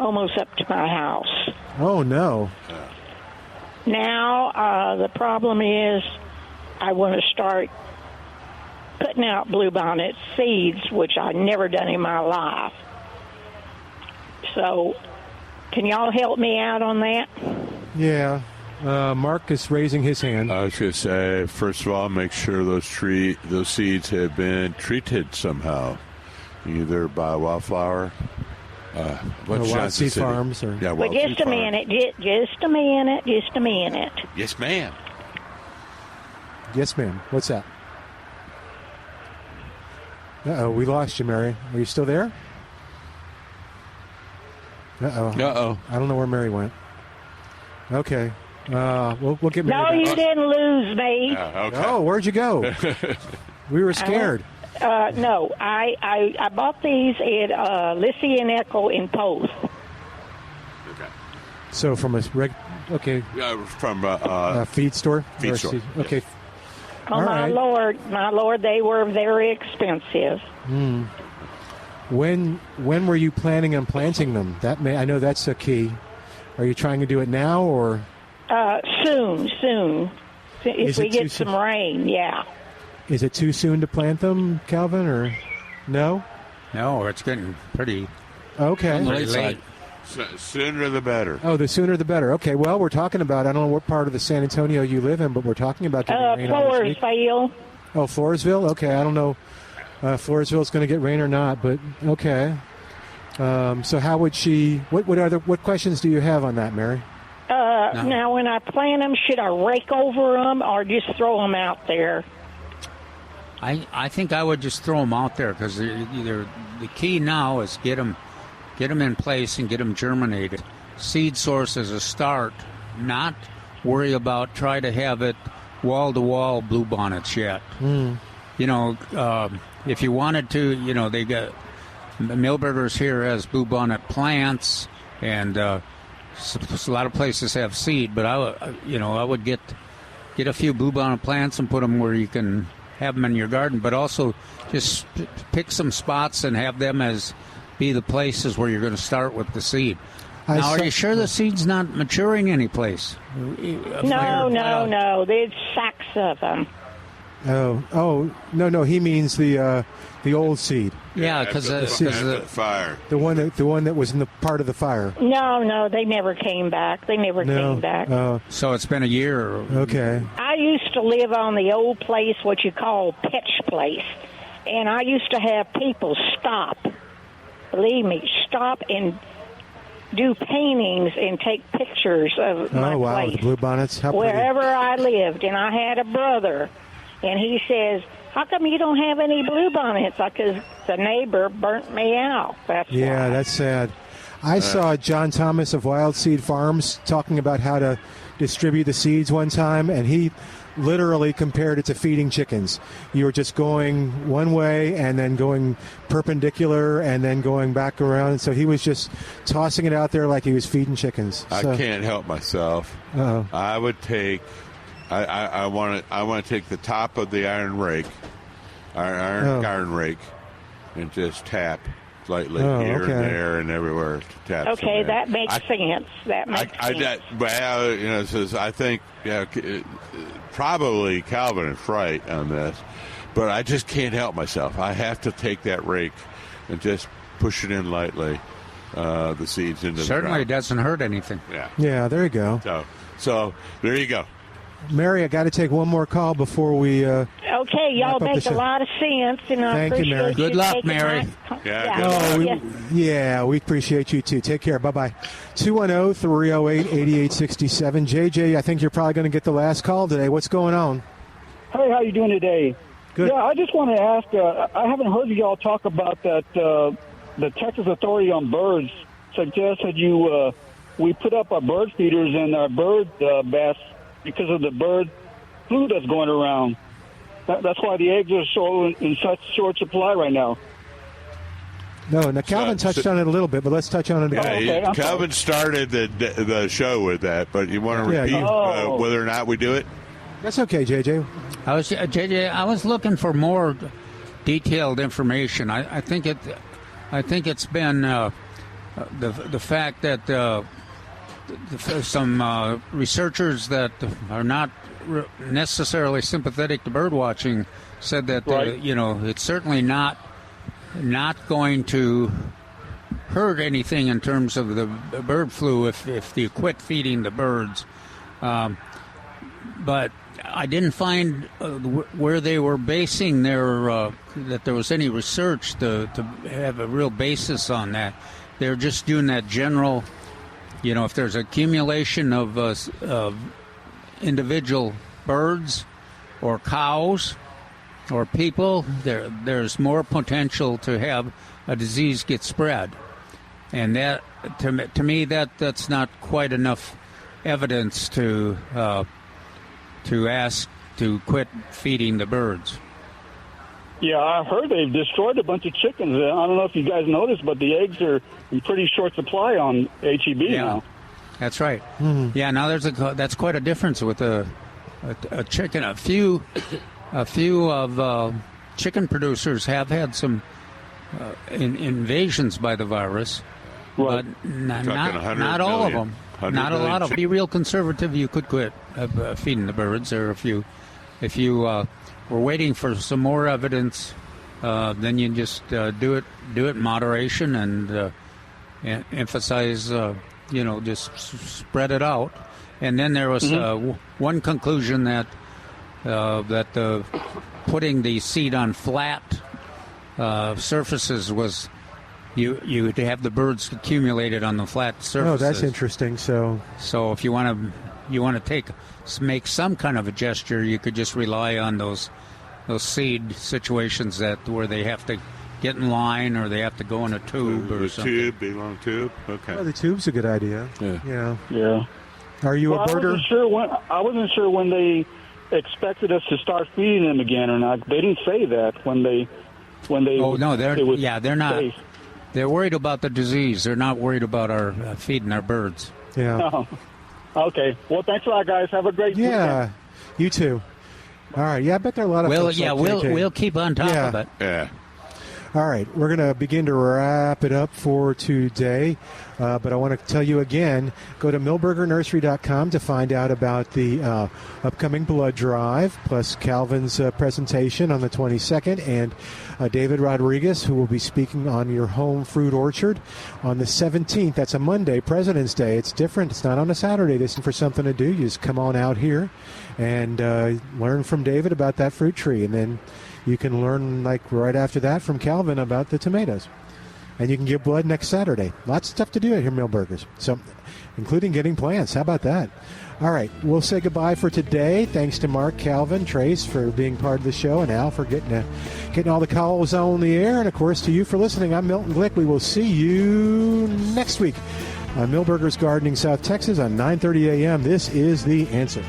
almost up to my house. Oh, no. Now, the problem is I want to start putting out bluebonnet seeds, which I've never done in my life. So, can y'all help me out on that? Yeah. Mark is raising his hand. I was going to say, first of all, make sure those seeds have been treated somehow, either by Wildflower, Wild Seed Farms, or yeah. Well, just a minute, just a minute. Yes, ma'am. Yes, ma'am. What's that? Uh-oh, we lost you, Mary. Are you still there? Uh-oh. I don't know where Mary went. Okay. We'll get Mary No, back. you didn't lose me. Okay. Oh, where'd you go? We were scared. No, I bought these at Lissy and Echo in Post. Okay. So from a okay. From Feed store? Feed Or store, Okay. Oh, All my right. Lord, they were very expensive. When were you planning on planting them? I know that's a key. Are you trying to do it now or? Soon. If we get some rain, yeah. Is it too soon to plant them, Calvin, or no? No, it's getting pretty Okay. Late side. sooner the better. Oh, the sooner the better. Okay, well, we're talking about, I don't know what part of the San Antonio you live in, but we're talking about getting rain on this week. Floresville. Oh, Floresville? Okay, I don't know Floresville's going to get rain or not, but okay. So how would she, what questions do you have on that, Mary? No. Now, when I plant them, should I rake over them or just throw them out there? I think I would just throw them out there because the key now is get them in place and get them germinated. Seed source is a start, not worry about try to have it wall-to-wall bluebonnets yet. You know, if you wanted to, they got Milberger's here has bluebonnet plants, and a lot of places have seed. But I would get a few bluebonnet plants and put them where you can have them in your garden. But also just pick some spots and have them as be the places where you're going to start with the seed. Now, are you sure the seed's not maturing anyplace? No. There's sacks of them. Oh, no. He means the old seed. Yeah, because the fire. The one that was in the part of the fire. No, they never came back. Came back. So it's been a year. Okay. I used to live on the old place, what you call Pitch Place, and I used to have people stop. Believe me, stop and do paintings and take pictures of my place. The bluebonnets. How wherever I lived, and I had a brother, and he says, "How come you don't have any bluebonnets?" Because the neighbor burnt me out. That's sad. I saw John Thomas of Wild Seed Farms talking about how to distribute the seeds one time, and he literally compared it to feeding chickens. You were just going one way and then going perpendicular and then going back around. And so he was just tossing it out there like he was feeding chickens. I can't help myself. Uh-oh. I would take. I want to take the top of the iron rake, garden rake, and just tap lightly here and there and everywhere. To tap. Okay, that makes sense. That makes sense. Well, it says I think probably Calvin is right on this, but I just can't help myself. I have to take that rake and just push it in lightly, the seeds into the ground. Certainly doesn't hurt anything. Yeah, there you go. So there you go. Mary, I got to take one more call before we. Okay, y'all make a lot of sense, and I Thank appreciate you, Mary. Good luck, Mary. We appreciate you too. Take care. Bye-bye. 210-308-8867. JJ, I think you're probably going to get the last call today. What's going on? Hey, how you doing today? Good. Yeah, I just want to ask, I haven't heard y'all talk about that, the Texas Authority on Birds suggested we put up our bird feeders and our bird baths because of the bird flu that's going around. That's why the eggs are so in such short supply right now. No, now Calvin touched on it a little bit, but let's touch on it again. Yeah, Calvin started the show with that, but you want to repeat whether or not we do it? That's okay, JJ. I was looking for more detailed information. I think it's been the fact that some researchers that are not necessarily sympathetic to bird watching said that it's certainly not going to hurt anything in terms of the bird flu if you quit feeding the birds. But I didn't find where they were basing their that there was any research to have a real basis on that. They're just doing that general. If there's accumulation of individual birds or cows or people, there's more potential to have a disease get spread. And that, to me, that's not quite enough evidence to ask to quit feeding the birds. Yeah, I heard they've destroyed a bunch of chickens. I don't know if you guys noticed, but the eggs are in pretty short supply on HEB now. That's right. Mm-hmm. Yeah, now that's quite a difference with a chicken. A few of chicken producers have had some invasions by the virus, right. But not all of them. Not a lot of them. Be real conservative. You could quit feeding the birds, or if you were waiting for some more evidence, then you just do it in moderation and emphasize, just spread it out. And then there was one conclusion that putting the seed on flat surfaces was you would have the birds accumulated on the flat surfaces. Oh, that's interesting. So if you want to make some kind of a gesture, you could just rely on those seed situations where they have to get in line or they have to go in a tube or something. Big long tube. Okay. Oh, the tube's a good idea. Yeah. Are you a birder? I wasn't sure when they expected us to start feeding them again or not. They didn't say that when they. Oh no, they're not. Safe. They're worried about the disease. They're not worried about our feeding our birds. Yeah. Oh. Okay. Well, thanks a lot, guys. Have a great weekend. You too. All right. Yeah, I bet there are a lot of. We'll keep on top of it. Yeah. All right, we're going to begin to wrap it up for today, but I want to tell you again, go to millburgernursery.com to find out about the upcoming blood drive, plus Calvin's presentation on the 22nd, and David Rodriguez, who will be speaking on your home fruit orchard on the 17th. That's a Monday, President's Day. It's different. It's not on a Saturday. This is for something to do. You just come on out here and learn from David about that fruit tree, and then you can learn, right after that, from Calvin about the tomatoes. And you can give blood next Saturday. Lots of stuff to do at here, Millburgers. So, including getting plants. How about that? All right, we'll say goodbye for today. Thanks to Mark, Calvin, Trace for being part of the show, and Al for getting all the calls on the air. And, of course, to you for listening. I'm Milton Glueck. We will see you next week on Millburgers Gardening South Texas on 9:30 a.m. This is The Answer.